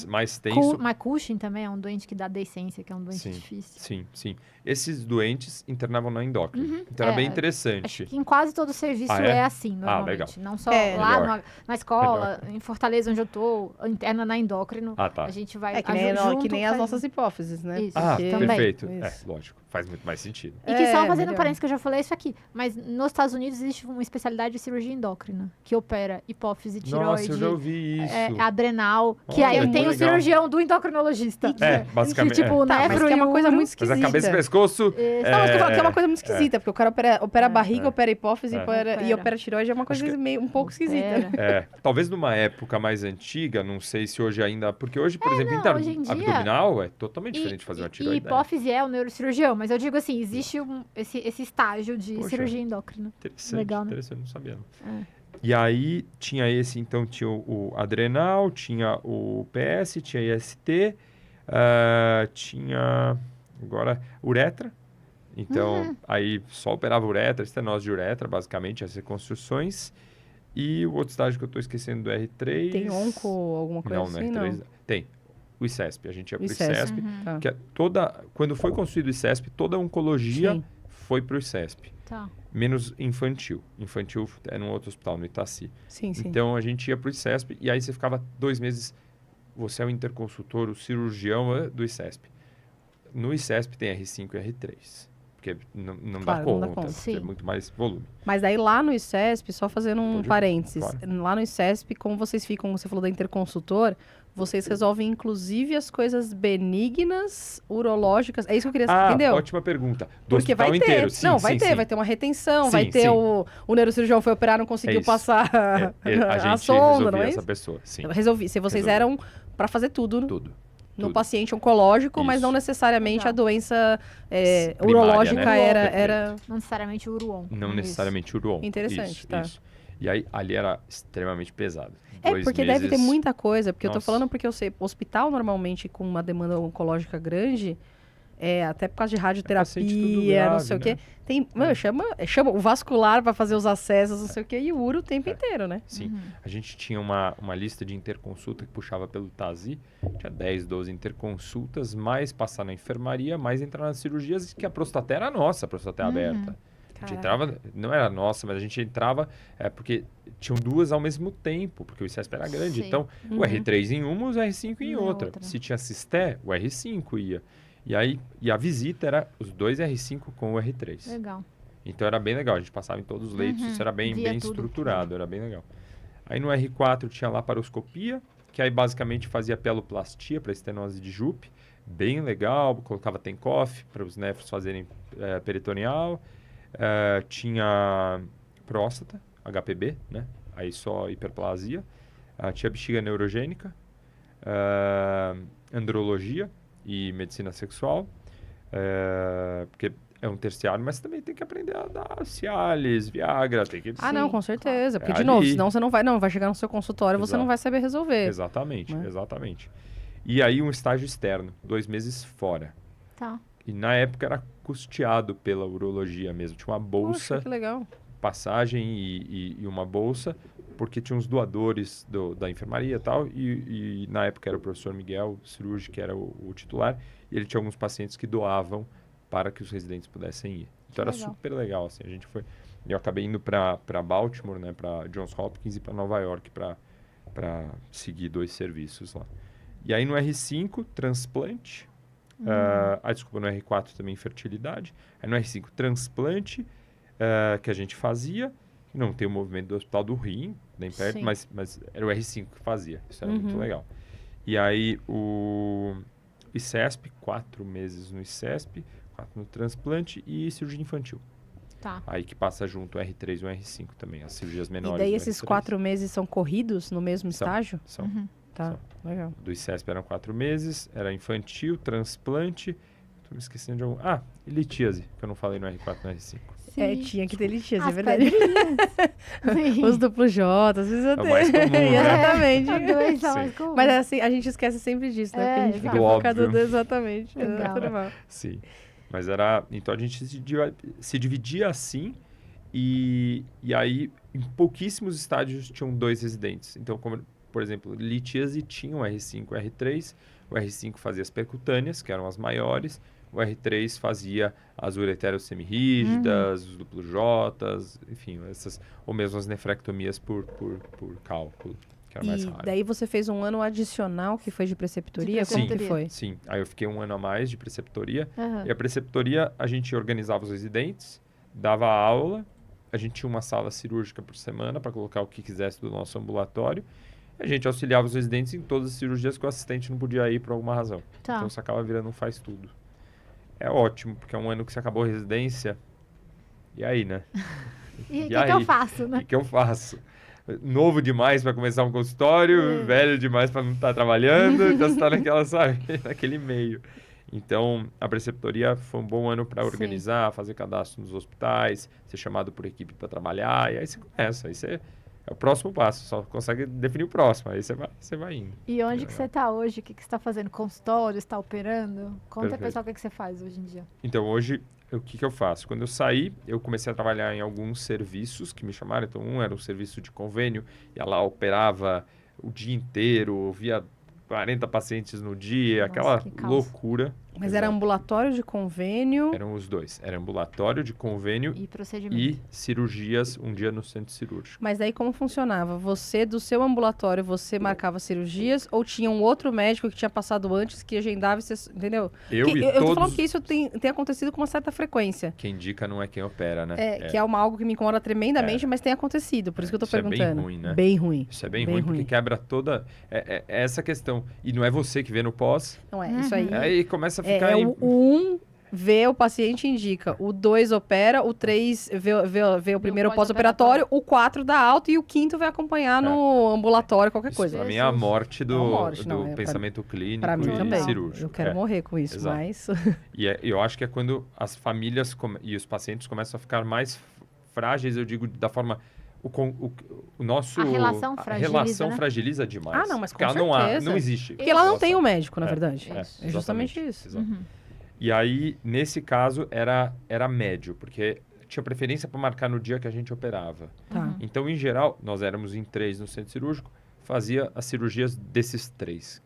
mais tenso. Mas Cushing também é um doente que dá decência, que é um doente difícil. Sim. Esses doentes internavam na endócrina. Então era bem interessante. Acho que em quase todo serviço é assim, normalmente. Legal. Não só lá na escola, em Fortaleza, onde eu tô, interna na endócrino. A gente vai que nem as nossas hipófises, né? Isso. Também. Perfeito. Lógico. Faz muito mais sentido. E que só fazendo parênteses, que eu já falei isso aqui, mas nos Estados Unidos existe uma especialidade de cirurgia endócrina, que opera hipófise, tireoide. Nossa, eu já ouvi isso. Adrenal, que aí tem o cirurgião do endocrinologista. Basicamente. Que, tipo, mas que é uma coisa muito esquisita. Mas a cabeça e o pescoço... Não, que é uma coisa muito esquisita, porque o cara opera a barriga, opera a hipófise e opera a tireoide, é uma coisa meio um pouco esquisita. Talvez numa época mais antiga, não sei se hoje ainda... Porque hoje, por exemplo, abdominal é totalmente diferente de fazer uma tireoide. E hipófise é o neurocirurgião, mas eu digo assim, existe esse estágio de cirurgia endócrina. Interessante, legal, né? Interessante, não sabia. E aí tinha então tinha o adrenal, tinha o PS, tinha IST, tinha agora uretra. Então, aí só operava uretra, estenose de uretra, basicamente, as reconstruções. E o outro estágio que eu estou esquecendo do R3... Tem onco, alguma coisa assim, não? não? Tem. O ICESP, a gente ia para o ICESP, que é quando foi construído o ICESP, toda a oncologia foi para o ICESP. Tá. Menos infantil. Infantil é num outro hospital, no Itaci. Sim. Então, a gente ia para o ICESP e aí você ficava 2 meses... Você é o interconsultor, o cirurgião do ICESP. No ICESP tem R5 e R3. Porque não dá conta, porque é muito mais volume. Mas daí lá no ICESP, só fazendo um parênteses, claro. Lá no ICESP, como vocês ficam, você falou da interconsultor, vocês resolvem inclusive as coisas benignas, urológicas, é isso que eu queria saber, entendeu? Ótima pergunta. Porque vai ter, inteiro. Sim, vai ter uma retenção, vai ter o neurocirurgião foi operar, não conseguiu passar a sonda, não é essa isso? pessoa, sim. Se vocês eram para fazer tudo. No Tudo. paciente oncológico, Isso. mas não necessariamente a doença Primária, urológica, né? era... Não necessariamente o uruon. Não necessariamente o uruon. Interessante, tá. Isso. E aí, ali era extremamente pesado. Porque deve ter muita coisa, porque eu tô falando porque eu sei, hospital normalmente com uma demanda oncológica grande, até por causa de radioterapia, grave, não sei o quê. Tem, chama o vascular para fazer os acessos, não sei o quê, e o uro o tempo inteiro, né? Sim. A gente tinha uma lista de interconsulta que puxava pelo TASI, tinha 10, 12 interconsultas, mais passar na enfermaria, mais entrar nas cirurgias, que a prostata era nossa, a prostata aberta. A gente entrava, não era nossa, mas a gente entrava porque tinham 2 ao mesmo tempo, porque o ICESP era grande. Sim. Então, o R3 em uma, os R5 em outra. Se tinha cisté, o R5 ia. E a visita era os 2 R5 com o R3. Legal. Então era bem legal, a gente passava em todos os leitos, isso era bem estruturado, era bem legal. Aí no R4 tinha laparoscopia, que aí basicamente fazia peloplastia para estenose de Jupe, bem legal, colocava Tenkoff para os nefros fazerem peritoneal, tinha próstata, HPB, né? Aí só hiperplasia, tinha bexiga neurogênica, andrologia e medicina sexual, porque é um terciário, mas também tem que aprender a dar Cialis, Viagra, tem que... não, com certeza, porque de novo, senão você não vai chegar no seu consultório, você não vai saber resolver. Exatamente, exatamente. E aí um estágio externo, 2 meses fora. Tá. E na época era custeado pela urologia mesmo, tinha uma bolsa... Poxa, que legal. Passagem e uma bolsa, porque tinha uns doadores da enfermaria e tal, e na época era o professor Miguel Cirurgi, que era o titular, e ele tinha alguns pacientes que doavam para que os residentes pudessem ir. Então era super legal, assim, a gente foi... Eu acabei indo para Baltimore, né, para Johns Hopkins e para Nova York para seguir 2 serviços lá. E aí no R5, transplante, desculpa, no R4 também fertilidade, aí no R5, transplante, que a gente fazia, não tem o movimento do Hospital do Rim, nem perto, mas era o R5 que fazia, isso era muito legal. E aí o ICESP, 4 meses no ICESP, 4 no transplante e cirurgia infantil. Tá. Aí que passa junto o R3 e o R5 também, as cirurgias menores. E daí esses 4 meses são corridos no mesmo estágio? São. Tá, legal. Do ICESP eram 4 meses, era infantil, transplante, tô me esquecendo de algum... e litíase, que eu não falei no R4 e no R5. Tinha que ter litíase, é verdade. Os duplos J, às vezes eu tenho. Mais comum, né? Exatamente. Mas assim, a gente esquece sempre disso, né? Porque a gente fica focado exatamente. Sim. Mas era... Então a gente se dividia assim e aí em pouquíssimos estádios tinham 2 residentes. Então, como, por exemplo, litíase tinha o R5 e o R3. O R5 fazia as percutâneas, que eram as maiores. O R3 fazia as ureteros semirrígidas, os duplos Js, enfim, ou mesmo as nefrectomias por cálculo, que era mais raro. E daí você fez um ano adicional que foi de preceptoria? Como que foi? Sim, aí eu fiquei um ano a mais de preceptoria. E a preceptoria, a gente organizava os residentes, dava aula, a gente tinha uma sala cirúrgica por semana para colocar o que quisesse do nosso ambulatório. A gente auxiliava os residentes em todas as cirurgias que o assistente não podia ir por alguma razão. Tá. Então você acaba virando um faz tudo. É ótimo, porque é um ano que você acabou a residência. E aí, né? E o que eu faço, né? O que eu faço? Novo demais para começar um consultório, velho demais para não estar trabalhando, então você está naquela, sabe, naquele meio. Então, a preceptoria foi um bom ano para organizar, fazer cadastro nos hospitais, ser chamado por equipe para trabalhar, e aí você começa, aí você... É o próximo passo, só consegue definir o próximo, aí você vai indo. E onde que você está hoje? O que você está fazendo? Consultório? Está operando? Conta aí, pessoal, o que você faz hoje em dia. Então, hoje, o que eu faço? Quando eu saí, eu comecei a trabalhar em alguns serviços que me chamaram. Então, um era um serviço de convênio, ia lá, operava o dia inteiro, via 40 pacientes no dia, aquela loucura. Mas era ambulatório de convênio? Eram os dois. Era ambulatório de convênio e procedimento. E cirurgias um dia no centro cirúrgico. Mas daí como funcionava? Você, do seu ambulatório, você marcava cirurgias ou tinha um outro médico que tinha passado antes que agendava, entendeu? Eu tô falando que isso tem acontecido com uma certa frequência. Quem indica não é quem opera, né? Que é algo que me incomoda tremendamente, mas tem acontecido. Por isso que eu tô perguntando. É bem ruim, né? Bem ruim. Isso é bem ruim, porque quebra toda essa questão. E não é você que vê no pós. Não é, isso aí. Aí começa a ficar... O 1 vê, o paciente indica. O 2 opera, o 3 vê o primeiro pós-operatório, o 4 dá alta e o 5º vai acompanhar no ambulatório, qualquer coisa. Pra mim é a morte do pensamento clínico pra mim também. Cirúrgico. Eu quero morrer com isso, mas... E eu acho que é quando as famílias e os pacientes começam a ficar mais frágeis, eu digo, da forma... O nosso... A relação fragiliza demais. Ah, não, mas com certeza. Ela não existe. Porque ela não tem um médico, na verdade. É justamente isso. E aí, nesse caso, era médio, porque tinha preferência para marcar no dia que a gente operava. Então, em geral, nós éramos em 3 no centro cirúrgico, fazia as cirurgias desses 3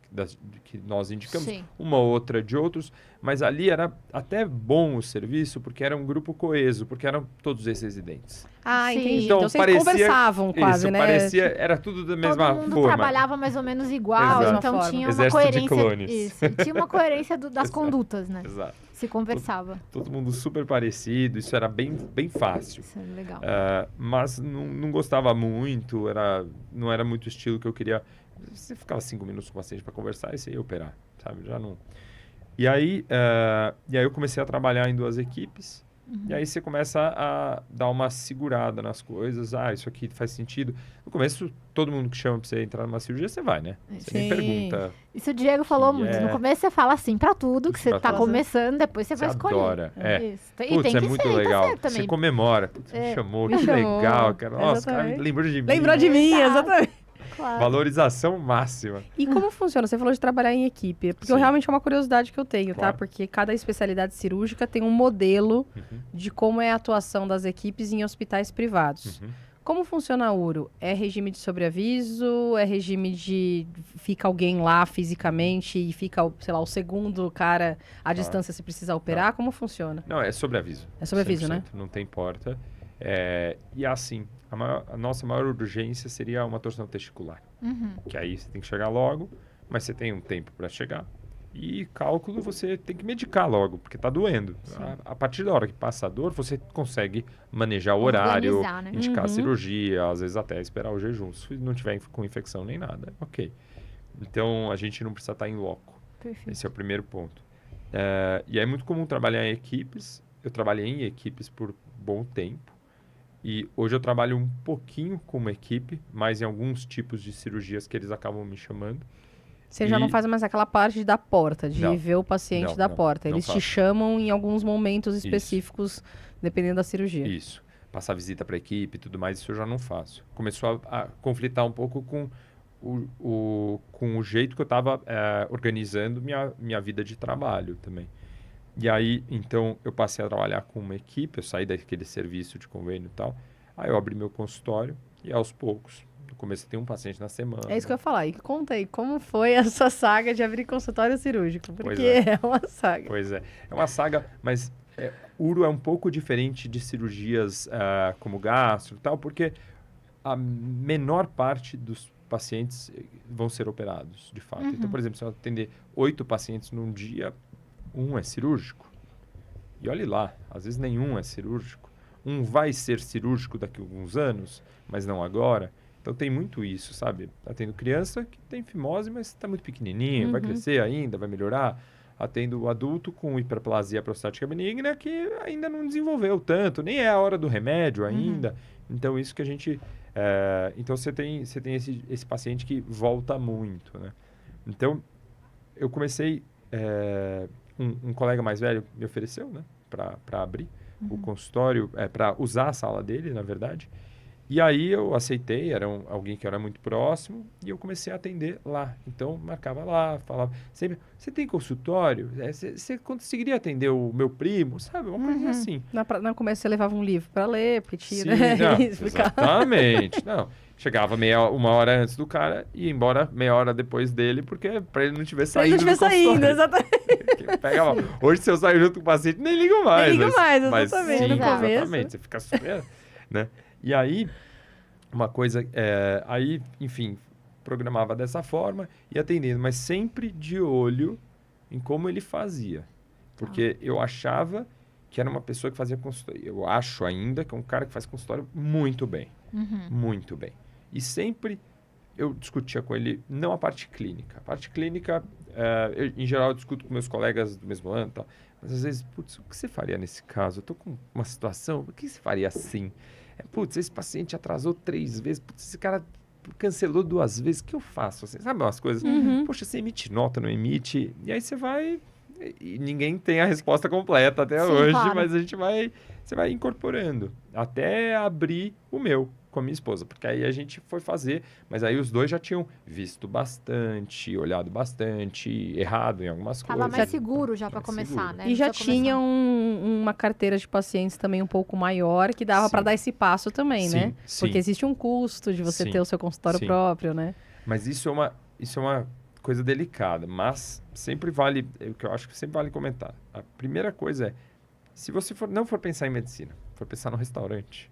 que nós indicamos, uma outra de outros, mas ali era até bom o serviço, porque era um grupo coeso, porque eram todos esses residentes. Ah, entendi. Então vocês conversavam quase, né? Era tudo da mesma forma. Todo mundo trabalhava mais ou menos igual, então tinha uma coerência. De clones. Isso, tinha uma coerência das condutas, né? Exato. Se conversava. Todo mundo super parecido, isso era bem fácil. Isso é legal. Mas não gostava muito, não era muito o estilo que eu queria. Você ficava 5 minutos com o paciente para conversar e você ia operar, sabe? Já não... E aí eu comecei a trabalhar em 2 equipes. E aí você começa a dar uma segurada nas coisas. Isso aqui faz sentido. No começo, todo mundo que chama pra você entrar numa cirurgia, você vai, né? Você nem pergunta. Isso o Diego falou muito. No começo você fala assim pra tudo, que você tá começando, depois você vai escolher. Adora. Isso. E tem é que muito ser, legal. Tá você comemora. Me chamou, que legal. Cara. Nossa, cara, lembrou de mim. Lembrou de mim, exatamente. Claro. Valorização máxima. E como funciona? Você falou de trabalhar em equipe. Porque realmente é uma curiosidade que eu tenho, tá? Porque cada especialidade cirúrgica tem um modelo de como é a atuação das equipes em hospitais privados. Como funciona a URO? É regime de sobreaviso? É regime de... Fica alguém lá fisicamente e fica, sei lá, o segundo cara à distância se precisar operar? Como funciona? Não, é sobreaviso. É sobreaviso, 100%, né? Não tem porta. E assim... A nossa maior urgência seria uma torção testicular. Que aí você tem que chegar logo, mas você tem um tempo para chegar. E cálculo você tem que medicar logo, porque está doendo. A partir da hora que passa a dor, você consegue manejar o horário, né? Indicar a cirurgia, às vezes até esperar o jejum. Se não tiver com infecção nem nada, ok. Então, a gente não precisa estar em loco. Perfeito. Esse é o primeiro ponto. E é muito comum trabalhar em equipes. Eu trabalhei em equipes por bom tempo. E hoje eu trabalho um pouquinho com uma equipe, mas em alguns tipos de cirurgias que eles acabam me chamando. Você já não faz mais aquela parte da porta, de ver o paciente da porta. Eles te chamam em alguns momentos específicos, dependendo da cirurgia. Isso. Passar visita para a equipe e tudo mais, isso eu já não faço. Começou a conflitar um pouco com o jeito que eu estava organizando minha vida de trabalho também. E aí, então, eu passei a trabalhar com uma equipe, eu saí daquele serviço de convênio e tal. Aí eu abri meu consultório e aos poucos, no começo tem um paciente na semana. É isso que eu ia falar. E conta aí, como foi essa saga de abrir consultório cirúrgico? Porque é uma saga. Pois é. É uma saga, mas uro é um pouco diferente de cirurgias como gastro e tal, porque a menor parte dos pacientes vão ser operados, de fato. Então, por exemplo, se eu atender 8 pacientes num dia... 1 é cirúrgico. E olhe lá, às vezes nenhum é cirúrgico. Um vai ser cirúrgico daqui a alguns anos, mas não agora. Então tem muito isso, sabe? Atendo criança que tem fimose, mas está muito pequenininho, vai crescer ainda, vai melhorar. Atendo o adulto com hiperplasia prostática benigna que ainda não desenvolveu tanto, nem é a hora do remédio ainda. Então isso que a gente... então você tem esse paciente que volta muito, né? Então eu comecei... Um colega mais velho me ofereceu, né, para abrir o consultório, para usar a sala dele, na verdade. E aí eu aceitei, era alguém que era muito próximo, e eu comecei a atender lá. Então, marcava lá, falava sempre, você tem consultório? Você conseguiria atender o meu primo? Sabe, uma coisa assim. No começo você levava um livro para ler, porque Sim, exatamente. Não, chegava uma hora antes do cara e ia embora meia hora depois dele, porque para ele não estiver saindo do consultório. Exatamente. Pega mal. Hoje, se eu sair junto com o paciente, nem ligo mais. Nem ligo mais, exatamente. Mas, sim, no começo. Exatamente, você fica super... né? E aí, uma coisa... aí, enfim, programava dessa forma e atendendo, mas sempre de olho em como ele fazia. Porque eu achava que era uma pessoa que fazia consultório. Eu acho ainda que é um cara que faz consultório muito bem. Muito bem. E sempre eu discutia com ele, não a parte clínica. A parte clínica, em geral, eu discuto com meus colegas do mesmo ano e tal. Mas às vezes, putz, o que você faria nesse caso? Eu tô com uma situação, o que você faria assim? Putz, esse paciente atrasou 3 vezes, putz, esse cara cancelou 2 vezes, o que eu faço? Assim, sabe umas coisas? Poxa, você emite nota, não emite? E aí você vai... E ninguém tem a resposta completa até hoje, claro. Mas você vai incorporando. Até abrir o meu com a minha esposa, porque aí a gente foi fazer, mas aí os dois já tinham visto bastante, olhado bastante, errado em algumas coisas. Tava mais seguro já para começar, seguro. Né? E já tinha uma carteira de pacientes também um pouco maior, que dava para dar esse passo também, né? Porque existe um custo de você ter o seu consultório próprio, né? Mas isso é uma coisa delicada, mas sempre vale, o que eu acho que sempre vale comentar. A primeira coisa é, se você não for pensar em medicina, for pensar no restaurante,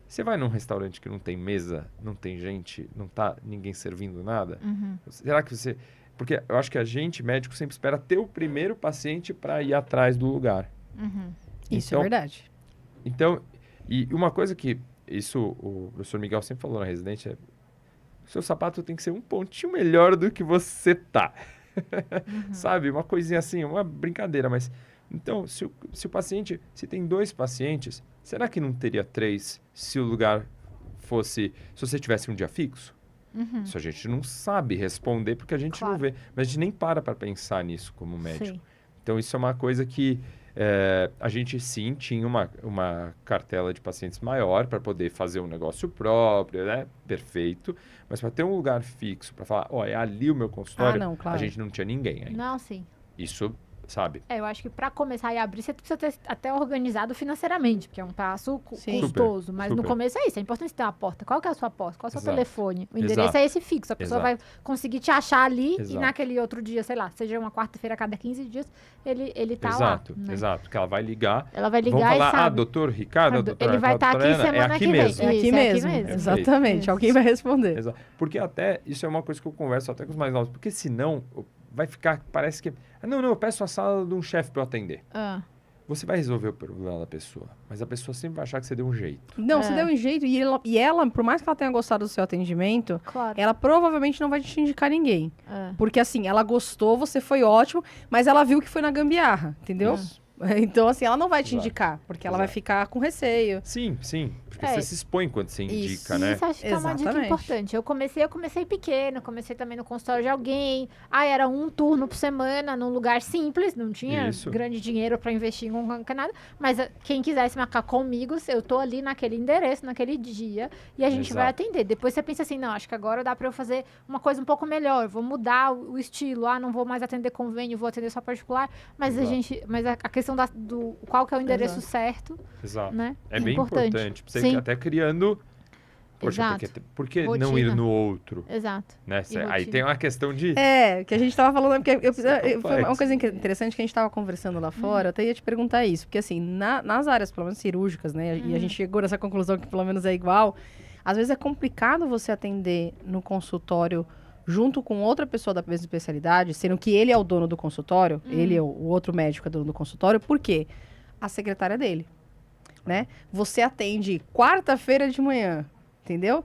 você vai num restaurante que não tem mesa, não tem gente, não tá ninguém servindo nada, será que você... Porque eu acho que a gente, médico, sempre espera ter o primeiro paciente para ir atrás do lugar. Isso é verdade. Então, e uma coisa que isso o professor Miguel sempre falou na residência é, o seu sapato tem que ser um pontinho melhor do que você tá. Sabe? Uma coisinha assim, uma brincadeira. Mas, então, se o paciente... Se tem 2 pacientes, será que não teria 3 se o lugar fosse... Se você tivesse um dia fixo? Isso a gente não sabe responder porque a gente não vê. Mas a gente nem para pensar nisso como médico. Sim. Então, isso é uma coisa que... a gente sim tinha uma cartela de pacientes maior para poder fazer um negócio próprio, né? Perfeito. Mas para ter um lugar fixo, para falar, é ali o meu consultório, não, claro. A gente não tinha ninguém ainda. Não, sim. Isso, sabe? Eu acho que para começar e abrir, você precisa ter até organizado financeiramente, porque é um passo custoso. Super. Mas no começo é isso, é importante ter uma porta. Qual que é a sua porta? Qual é o seu telefone? O endereço é esse fixo. A pessoa vai conseguir te achar ali e naquele outro dia, sei lá, seja uma quarta-feira a cada 15 dias, ele tá lá. Exato, porque ela vai ligar. Ela vai ligar vão falar, e sabe. Doutor Ricardo, doutor ele vai estar aqui semana que vem. É aqui mesmo. Exatamente, alguém vai responder. Exato. Porque até, isso é uma coisa que eu converso até com os mais novos, porque senão vai ficar, parece que... Não, eu peço a sala de um chefe para eu atender. Você vai resolver o problema da pessoa, mas a pessoa sempre vai achar que você deu um jeito. Não, você deu um jeito e ela, por mais que ela tenha gostado do seu atendimento, ela provavelmente não vai te indicar ninguém. Porque assim, ela gostou, você foi ótimo, mas ela viu que foi na gambiarra, entendeu? Então, assim, ela não vai te indicar, porque ela vai ficar com receio. Sim. Porque você se expõe quando você indica, né? Isso acho que é uma dica importante. Eu comecei pequeno, comecei também no consultório de alguém. Era um turno por semana, num lugar simples, não tinha grande dinheiro para investir em nada. Mas quem quisesse marcar comigo, eu tô ali naquele endereço, naquele dia, e a gente vai atender. Depois você pensa assim, não, acho que agora dá para eu fazer uma coisa um pouco melhor, vou mudar o estilo, não vou mais atender convênio, vou atender só particular, mas a questão do qual que é o endereço certo, né? É bem importante. Pra você até criando... Poxa, por que não ir no outro? Exato. Né? Aí tem uma questão de... que a gente tava falando... Porque foi uma coisa interessante que a gente tava conversando lá fora. Eu até ia te perguntar isso. Porque assim, nas áreas, pelo menos cirúrgicas, né? E a gente chegou nessa conclusão que pelo menos é igual. Às vezes é complicado você atender no consultório junto com outra pessoa da mesma especialidade, sendo que ele é o dono do consultório, ele é o outro médico é dono do consultório. Por quê? A secretária dele, né? Você atende quarta-feira de manhã, entendeu?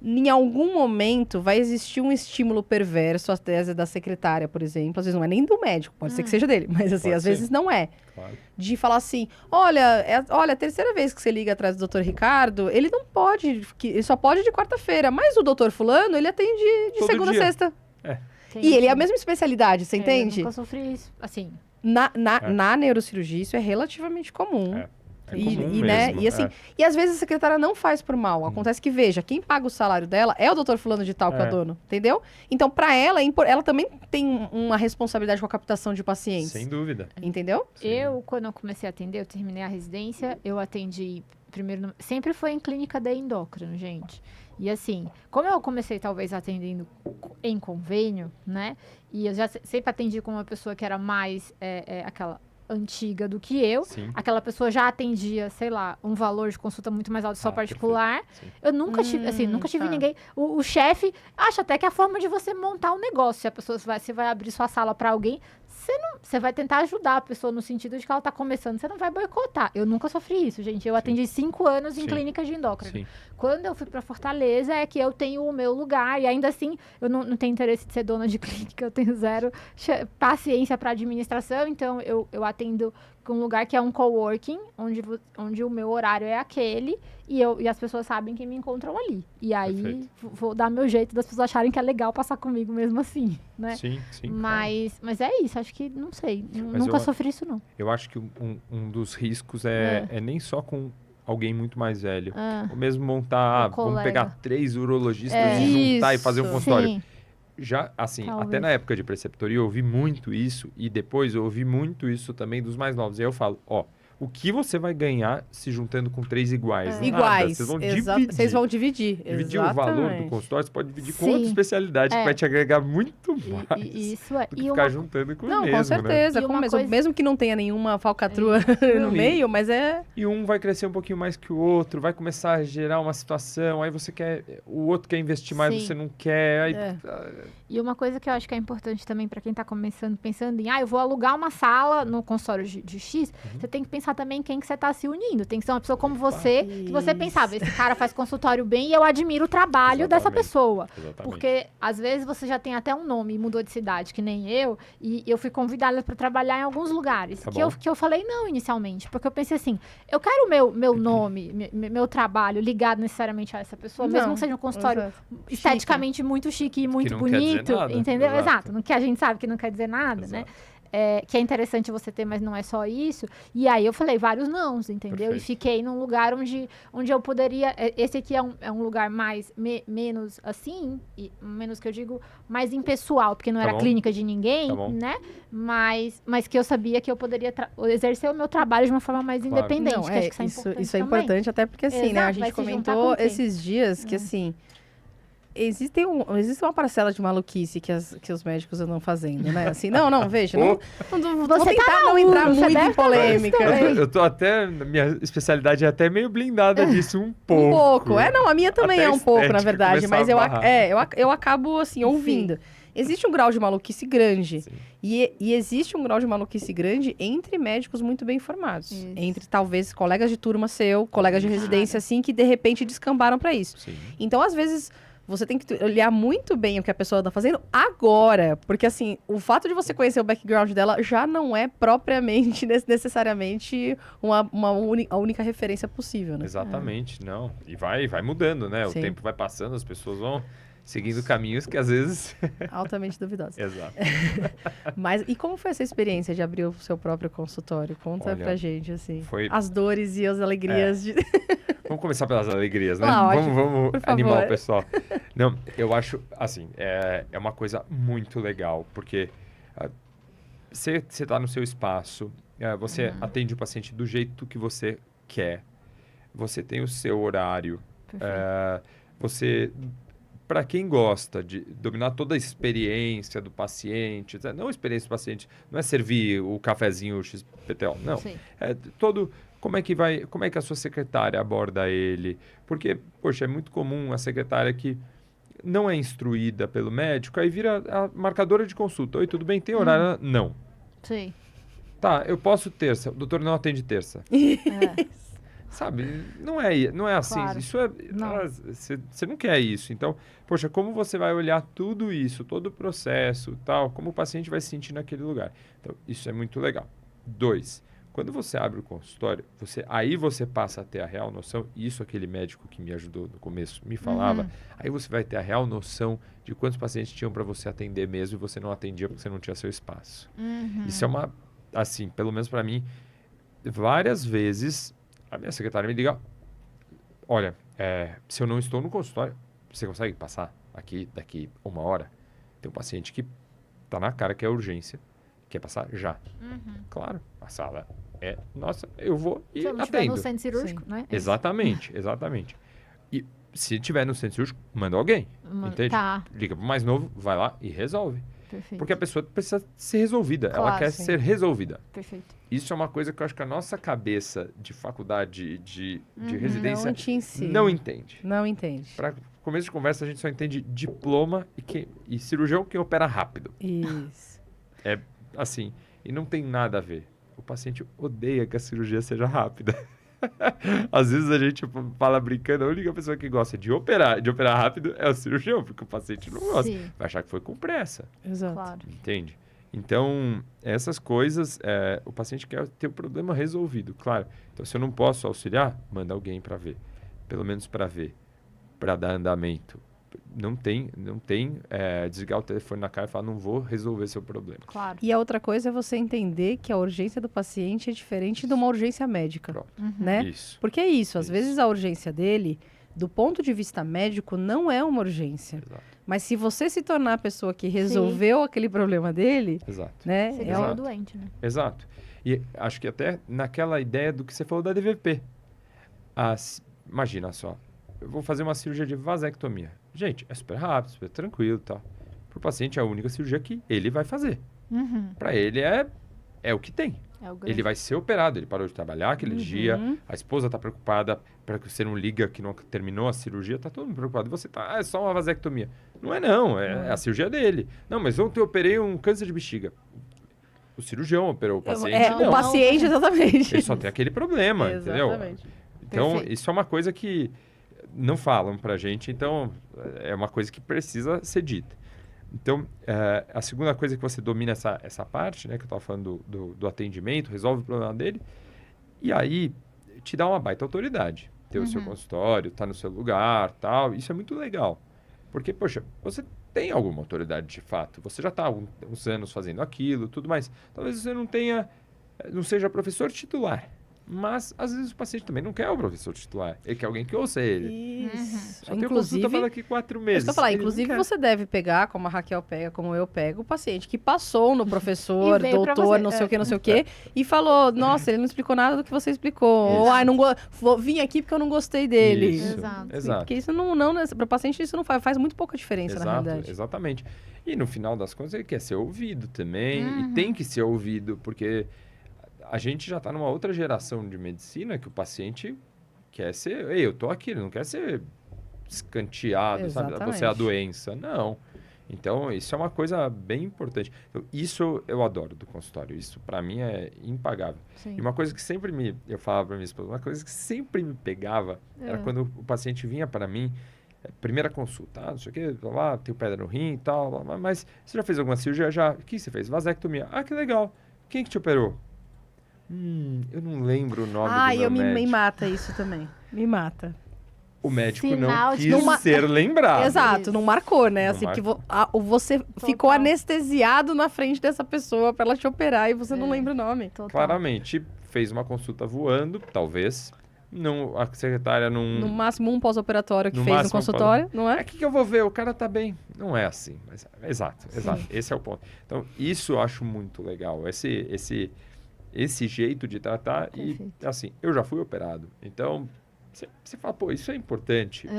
Em algum momento vai existir um estímulo perverso, a tese da secretária, por exemplo. Às vezes não é nem do médico, pode ser que seja dele, mas assim, às vezes não é. Claro. De falar assim, olha, a terceira vez que você liga atrás do doutor Ricardo, ele não pode, ele só pode de quarta-feira, mas o doutor fulano, ele atende de segunda a sexta. E ele é a mesma especialidade, você entende? Eu nunca sofri isso, assim. Na neurocirurgia isso é relativamente comum. E às vezes a secretária não faz por mal. Acontece que, veja, quem paga o salário dela é o doutor fulano de tal que é o dono, entendeu? Então, pra ela, ela também tem uma responsabilidade com a captação de pacientes. Sem dúvida. Entendeu? Quando eu comecei a atender, eu terminei a residência, eu atendi primeiro... Sempre foi em clínica de endócrino, gente. E assim, como eu comecei talvez atendendo em convênio, né? E eu já sempre atendi com uma pessoa que era mais aquela antiga do que eu. Sim. Aquela pessoa já atendia, sei lá, um valor de consulta muito mais alto só particular. Eu nunca tive, assim, nunca tive ninguém. O chefe acha até que é a forma de você montar um negócio. Se a pessoa você vai abrir sua sala para alguém, você vai tentar ajudar a pessoa no sentido de que ela está começando. Você não vai boicotar. Eu nunca sofri isso, gente. Eu atendi 5 anos em clínica de endócrino. Sim. Quando eu fui para Fortaleza, é que eu tenho o meu lugar. E ainda assim, eu não tenho interesse de ser dona de clínica. Eu tenho zero paciência para administração. Então, eu atendo com um lugar que é um coworking, onde o meu horário é aquele. E as pessoas sabem que me encontram ali. E aí, vou dar meu jeito das pessoas acharem que é legal passar comigo mesmo assim, né? Sim. Mas é isso, acho que, não sei. Nunca sofri isso, não. Eu acho que um dos riscos é nem só com alguém muito mais velho. Ou mesmo montar, vamos pegar 3 urologistas e juntar e fazer um consultório. Sim. Já, assim, Talvez. até na época de preceptoria eu ouvi muito isso e depois eu ouvi muito isso também dos mais novos. E aí eu falo, o que você vai ganhar se juntando com 3 iguais? Nada. Iguais. Vocês vão dividir. Vocês vão dividir. Dividir o valor do consultório, você pode dividir com outra especialidade que vai te agregar muito mais Isso é. do que ficar juntando com o mesmo, com certeza. Né? Mesmo que não tenha nenhuma falcatrua no meio, mas E um vai crescer um pouquinho mais que o outro, vai começar a gerar uma situação, aí você quer... O outro quer investir mais, você não quer. Aí... E uma coisa que eu acho que é importante também para quem tá começando, pensando em, eu vou alugar uma sala no consultório de X, você tem que pensar também quem que você tá se unindo. Tem que ser uma pessoa como você, que você pensava, esse cara faz consultório bem e eu admiro o trabalho dessa pessoa. Porque, às vezes, você já tem até um nome e mudou de cidade, que nem eu, e eu fui convidada para trabalhar em alguns lugares, que eu falei não inicialmente, porque eu pensei assim, eu quero o meu nome, meu trabalho ligado necessariamente a essa pessoa, mesmo que seja um consultório esteticamente muito chique e muito bonito, entendeu? Exato. Que a gente sabe que não quer dizer nada, né? Que é interessante você ter, mas não é só isso. E aí eu falei vários nãos, entendeu? Perfeito. E fiquei num lugar onde eu poderia... Esse aqui é um lugar menos assim, menos que eu digo, mais impessoal, porque não era clínica de ninguém, né? Mas que eu sabia que eu poderia exercer o meu trabalho de uma forma mais independente. Não, que acho que isso é importante, até porque assim, né? A gente comentou esses dias que assim... Existe uma parcela de maluquice que os médicos andam fazendo, né? Assim, veja, vou tentar não entrar muito em polêmica. Eu tô até, minha especialidade é até meio blindada disso, um pouco. Um pouco, a minha também até é um pouco, na verdade, mas eu acabo, assim, ouvindo. Existe um grau de maluquice grande, e existe um grau de maluquice grande entre médicos muito bem formados. Isso. Entre, talvez, colegas de turma colegas de residência, assim, que de repente descambaram para isso. Sim. Então, às vezes... Você tem que olhar muito bem o que a pessoa está fazendo agora. Porque, assim, o fato de você conhecer o background dela já não é propriamente, necessariamente, a única referência possível, né? Exatamente, não. E vai mudando, né? O tempo vai passando, as pessoas vão seguindo caminhos que, às vezes... Altamente duvidosos. Exato. Mas, e como foi essa experiência de abrir o seu próprio consultório? Conta pra gente, assim. As dores e as alegrias de... Vamos começar pelas alegrias, né? Ótimo, vamos animar o pessoal. Não, eu acho, assim, é uma coisa muito legal, porque você está no seu espaço, você atende o paciente do jeito que você quer, você tem o seu horário, para quem gosta de dominar toda a experiência do paciente, não a experiência do paciente, não é servir o cafezinho XPTO, não. Sim. É todo... Como é que a sua secretária aborda ele? Porque, poxa, é muito comum a secretária que não é instruída pelo médico, aí vira a marcadora de consulta. Oi, tudo bem? Tem horário? Não. Sim. Tá, eu posso terça. O doutor não atende terça. Sabe? Não é assim. Claro. Isso é... Você não quer isso. Então, poxa, como você vai olhar tudo isso, todo o processo, tal, como o paciente vai se sentir naquele lugar. Então, isso é muito legal. 2. Quando você abre o consultório, aí você passa a ter a real noção, isso aquele médico que me ajudou no começo me falava, aí você vai ter a real noção de quantos pacientes tinham para você atender mesmo e você não atendia porque você não tinha seu espaço. Isso é assim, pelo menos para mim, várias vezes a minha secretária me liga, olha, se eu não estou no consultório, você consegue passar aqui, daqui 1 hora? Tem um paciente que está na cara que é urgência, quer passar já. Claro, a sala nossa, eu vou e atendo. No centro cirúrgico, né? Exatamente. E se tiver no centro cirúrgico, manda alguém. Entende? Tá. Liga pro mais novo, vai lá e resolve. Perfeito. Porque a pessoa precisa ser resolvida. Claro, ela quer sim. ser resolvida. Perfeito. Isso é uma coisa que eu acho que a nossa cabeça de faculdade, de residência, Não te ensina. não entende. Não entende. Para começo de conversa, a gente só entende diploma e cirurgião que opera rápido. Isso. É assim, e não tem nada a ver. O paciente odeia que a cirurgia seja rápida. Às vezes a gente fala brincando, a única pessoa que gosta de operar rápido é o cirurgião, porque o paciente não gosta. Sim. Vai achar que foi com pressa. Exato. Claro. Entende? Então, essas coisas, o paciente quer ter o problema resolvido, claro. Então, se eu não posso auxiliar, manda alguém para ver. Pelo menos para ver, para dar andamento. Não tem desligar o telefone na cara e falar, não vou resolver seu problema. Claro. E a outra coisa é você entender que a urgência do paciente é diferente de uma urgência médica, Pronto. né? Isso. Porque é isso, às Isso. vezes a urgência dele, do ponto de vista médico, não é uma urgência. Exato. Mas se você se tornar a pessoa que resolveu aquele problema dele, Exato. né? Você é ganha uma- o doente, né? Exato. E acho que até naquela ideia do que você falou da DVP. Imagina só, eu vou fazer uma cirurgia de vasectomia. Gente, é super rápido, super tranquilo e tal. Para o paciente é a única cirurgia que ele vai fazer. Para ele é o que tem. É o grande. Ele vai ser operado, ele parou de trabalhar aquele dia, Uhum. a esposa está preocupada para que você não liga que não terminou a cirurgia, tá todo mundo preocupado. E você tá, é só uma vasectomia. Não é não, é a cirurgia dele. Não, mas ontem eu operei um câncer de bexiga. O cirurgião operou o paciente, o não. paciente, exatamente. Ele só tem aquele problema, entendeu? Exatamente. Então, Perfeito. isso é uma coisa que não falam pra gente, então é uma coisa que precisa ser dita. Então, a segunda coisa que você domina essa parte, né, que eu estava falando do atendimento, resolve o problema dele, e aí te dá uma baita autoridade. Ter o seu consultório, tá no seu lugar, tal, isso é muito legal. Porque, poxa, você tem alguma autoridade de fato, você já está há uns anos fazendo aquilo, tudo mais. Talvez você não seja professor titular. Mas, às vezes, o paciente também não quer o professor titular. Ele quer alguém que ouça ele. Isso. Só tem consulta para daqui 4 meses. Isso que eu falar, Ele não inclusive quer. você deve pegar, como a Raquel pega, como eu pego, o paciente que passou no professor, E veio pra doutor, você, não sei o que, não sei o que, e falou, nossa, ele não explicou nada do que você explicou. Ou, vim aqui porque eu não gostei dele. Isso, Exato. exato. Porque isso para o paciente isso não faz muito pouca diferença, na realidade. Exatamente. E no final das contas ele quer ser ouvido também, e tem que ser ouvido, porque a gente já está numa outra geração de medicina que o paciente quer ser, ei, eu tô aqui, ele não quer ser escanteado, sabe? Exatamente. Você é a doença. Não. Então, isso é uma coisa bem importante. Então, isso eu adoro do consultório. Isso, para mim, é impagável. Sim. E uma coisa que sempre eu falava para minha esposa, uma coisa que sempre me pegava era quando o paciente vinha para mim, primeira consulta, não sei o quê, lá, tenho pedra no rim e tal, mas você já fez alguma cirurgia? Já. O que você fez? Vasectomia. Ah, que legal. Quem que te operou? Eu não lembro o nome do meu médico. Me mata isso também. Me mata. O médico Sinal não de quis ser lembrado. Exato, não marcou, né? Não Assim, porque marcou. você ficou anestesiado na frente dessa pessoa pra ela te operar e você não lembra o nome. Total. Claramente, fez uma consulta voando, talvez. Não, a secretária não... No máximo um pós-operatório que No fez no máximo um consultório, não é? O que eu vou ver? O cara tá bem. Não é assim. Mas, exato. Esse é o ponto. Então, isso eu acho muito legal. Esse jeito de tratar. Perfeito. E, assim, eu já fui operado. Então, você fala, pô, isso é importante.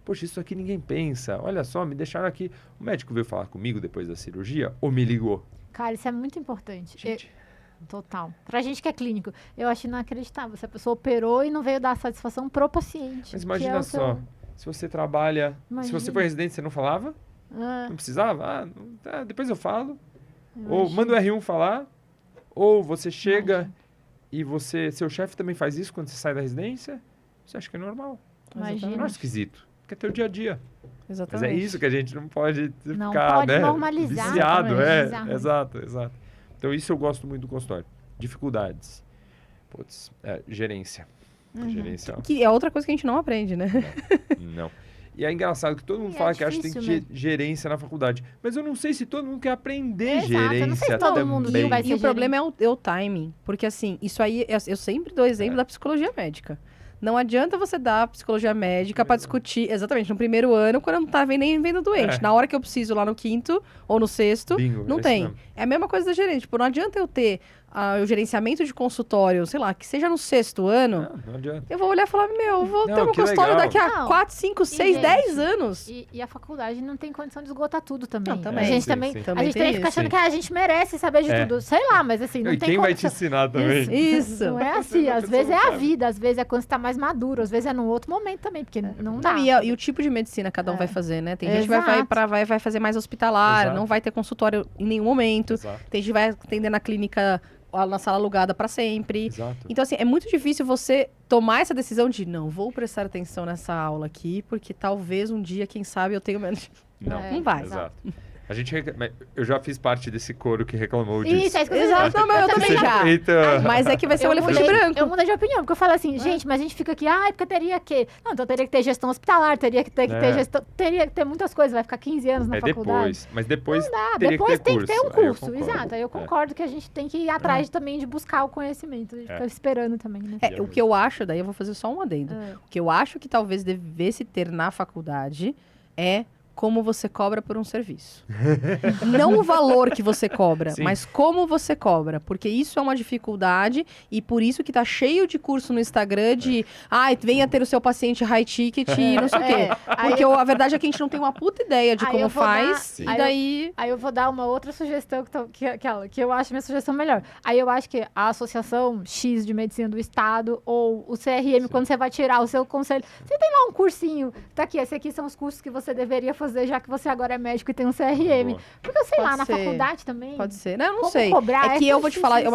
Poxa, isso aqui ninguém pensa. Olha só, me deixaram aqui. O médico veio falar comigo depois da cirurgia ou me ligou? Cara, isso é muito importante. Gente, Total. Pra gente que é clínico, eu acho inacreditável. Se a pessoa operou e não veio dar satisfação pro paciente. mas que imagina é o só. Se você trabalha... Se você Imagina. for residente, você não falava? Não precisava? Depois eu falo. Ou Imagina. manda o R1 falar. Ou você chega e seu chefe também faz isso quando você sai da residência. Você acha que é normal. Imagina. Não é esquisito. Porque é teu dia a dia. Mas Exatamente. é isso que a gente não pode Não ficar, pode né? normalizar, Viciado, normalizar. Exato. Então isso eu gosto muito do consultório. Dificuldades. Putz, gerência. Gerência, Que é outra coisa que a gente não aprende, né? não. E é engraçado que todo mundo E fala é que acha que tem que difícil ter gerência na faculdade. Mas eu não sei se todo mundo quer aprender Exato, eu não sei gerência se todo também. mundo vai ser E o problema é o timing. Porque, assim, isso aí, eu sempre dou exemplo da psicologia médica. Não adianta você dar psicologia médica pra discutir, exatamente, no primeiro ano, quando não tá nem vendo doente. Na hora que eu preciso, lá no quinto ou no sexto, Bingo, não é tem. isso mesmo. É a mesma coisa da gerente. Tipo, não adianta eu ter o gerenciamento de consultório, sei lá, que seja no 6º ano, não adianta. eu vou olhar e falar, eu vou ter um consultório daqui a 4, 5, 6, 10 anos. E a faculdade não tem condição de esgotar tudo também. Não, também. A gente também fica achando que a gente merece saber de tudo. Sei lá, mas assim, não tem quem vai te ensinar também? Isso. Não é assim. Às vezes é a vida, às vezes é quando você tá mais maduro, às vezes é num outro momento também, porque não dá. E o tipo de medicina cada um vai fazer, né? Tem gente que vai fazer mais hospitalar, não vai ter consultório em nenhum momento. Tem gente que vai atender na clínica, na sala alugada para sempre. Então, assim, é muito difícil você tomar essa decisão de não, vou prestar atenção nessa aula aqui, porque talvez um dia, quem sabe, eu tenho menos... Não vai. Exato. Eu já fiz parte desse coro que reclamou disso. Isso, é isso que eu também já. Então... Mas é que vai ser o elefante branco. Eu mudei de opinião, porque eu falo assim, gente, mas a gente fica aqui, porque teria que... Não, então teria que ter gestão hospitalar, teria que ter gestão... Teria que ter muitas coisas, vai ficar 15 anos na faculdade. Mas depois não dá, teria depois que ter tem que ter um curso, exato. Aí eu concordo que a gente tem que ir atrás também de buscar o conhecimento, de ficar esperando também, né? O que eu acho, daí eu vou fazer só um adendo. O que eu acho que talvez devesse ter na faculdade é como você cobra por um serviço. Não o valor que você cobra, mas como você cobra. Porque isso é uma dificuldade e por isso que tá cheio de curso no Instagram de venha ter o seu paciente high ticket e não sei o quê. Porque a verdade é que a gente não tem uma puta ideia de como faz. E daí... Aí eu vou dar uma outra sugestão que eu acho minha sugestão melhor. Aí eu acho que a Associação X de Medicina do Estado ou o CRM, quando você vai tirar o seu conselho, você tem lá um cursinho. Tá aqui, esses aqui são os cursos que você deveria fazer, já que você agora é médico e tem um CRM. Porque eu sei lá, na faculdade também. Pode ser. Não, eu não sei. É que eu vou te falar, eu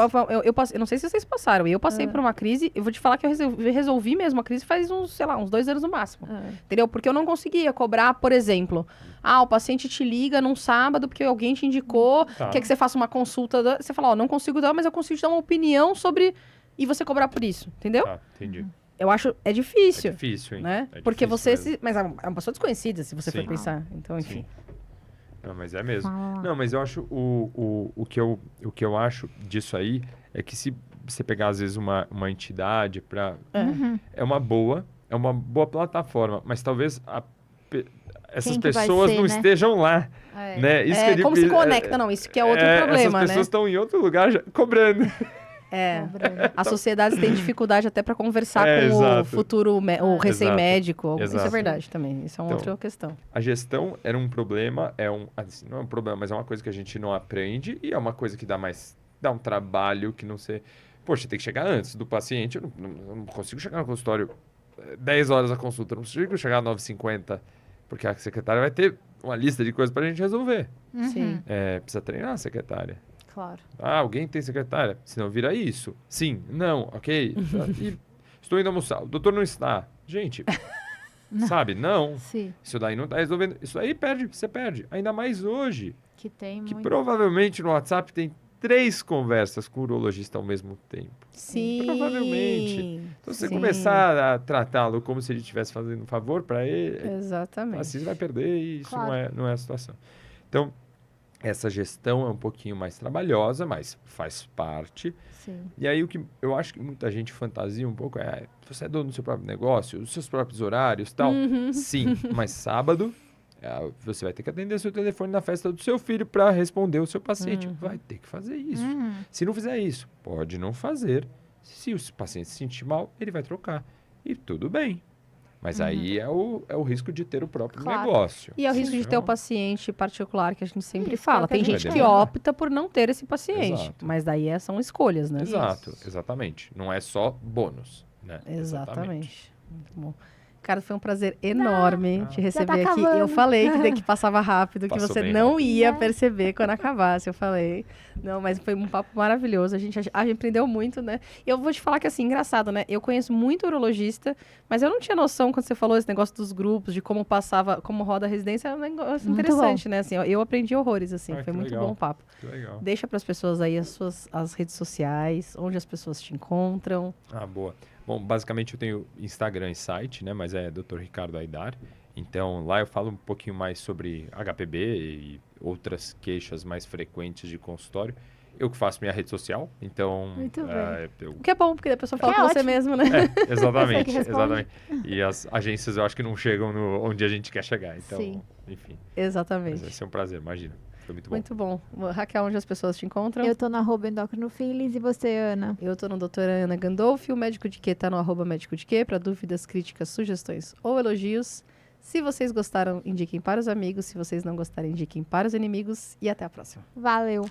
não sei se vocês passaram, eu passei por uma crise, eu vou te falar que eu resolvi mesmo a crise faz uns 2 anos no máximo. Entendeu? Porque eu não conseguia cobrar, por exemplo, o paciente te liga num sábado porque alguém te indicou, quer que você faça uma consulta, você fala, não consigo dar, mas eu consigo te dar uma opinião sobre... E você cobrar por isso, entendeu? Entendi. Eu acho, é difícil. É difícil, hein? Né? É porque difícil você... Mas é uma pessoa desconhecida, se você for pensar. Então, enfim. Não, mas é mesmo. Não, mas eu acho... O que eu acho disso aí é que se você pegar, às vezes, uma entidade para... É uma boa plataforma, mas talvez essas pessoas não estejam lá. Né? Isso que como se conecta, não. Isso que é outro problema, essas pessoas estão em outro lugar já, cobrando. As sociedades têm dificuldade até para conversar com o futuro, o recém-médico. Isso é verdade também. Isso é uma outra questão. A gestão era um problema, não é um problema, mas é uma coisa que a gente não aprende e é uma coisa que dá um trabalho que não sei... Poxa, tem que chegar antes do paciente. Eu não consigo chegar no consultório 10 horas a consulta, não consigo chegar às 9h50, porque a secretária vai ter uma lista de coisas para a gente resolver. Sim. Precisa treinar a secretária. Claro. Alguém tem secretária? Senão vira isso. Sim, não, ok. Estou indo almoçar. O doutor não está. Gente, sabe? Não. Sim. Isso daí não está resolvendo. Isso aí você perde. Ainda mais hoje. Que Provavelmente no WhatsApp tem 3 conversas com o urologista ao mesmo tempo. Sim. Provavelmente. Então, se você começar a tratá-lo como se ele estivesse fazendo um favor para ele... Exatamente. Assim você vai perder e isso não é a situação. Então... Essa gestão é um pouquinho mais trabalhosa, mas faz parte. Sim. E aí o que eu acho que muita gente fantasia um pouco você é dono do seu próprio negócio, os seus próprios horários e tal. Sim, mas sábado você vai ter que atender seu telefone na festa do seu filho para responder o seu paciente. Vai ter que fazer isso. Se não fizer isso, pode não fazer. Se o paciente se sentir mal, ele vai trocar. E tudo bem. Mas aí é o risco de ter o próprio negócio. E é o risco de ter o paciente particular que a gente sempre fala. Tem gente que opta por não ter esse paciente. Exato. Mas daí são escolhas, né? Exatamente. Não é só bônus, né? Exatamente. Muito bom. Cara, foi um prazer enorme te receber aqui. Acabando. Eu falei que passava rápido, que você não ia perceber quando acabasse. Eu falei. Não, mas foi um papo maravilhoso. A gente aprendeu muito, né? E eu vou te falar que, assim, engraçado, né? Eu conheço muito urologista, mas eu não tinha noção quando você falou esse negócio dos grupos, de como como roda a residência. É um negócio muito interessante, né? Assim, eu aprendi horrores, assim. Foi muito bom o papo. Que legal. Deixa para as pessoas aí as redes sociais, onde as pessoas te encontram. Boa. Bom, basicamente eu tenho Instagram e site, né? Mas é Dr. Ricardo Aidar. Então, lá eu falo um pouquinho mais sobre HPB e outras queixas mais frequentes de consultório. Eu que faço minha rede social, então... Muito bem. O que é bom, porque a pessoa fala com você mesmo, né? Exatamente, exatamente. E as agências eu acho que não chegam onde a gente quer chegar, então, Sim. enfim. Exatamente. Mas vai ser um prazer, imagina. Foi muito bom. Muito bom. Raquel, onde as pessoas te encontram? Eu tô no @endocrinofeelings e você, Ana? Eu tô no doutora Ana Gandolfi, o Médico de Quê tá no @médico de Quê, para dúvidas, críticas, sugestões ou elogios. Se vocês gostaram, indiquem para os amigos. Se vocês não gostarem, indiquem para os inimigos. E até a próxima. Valeu!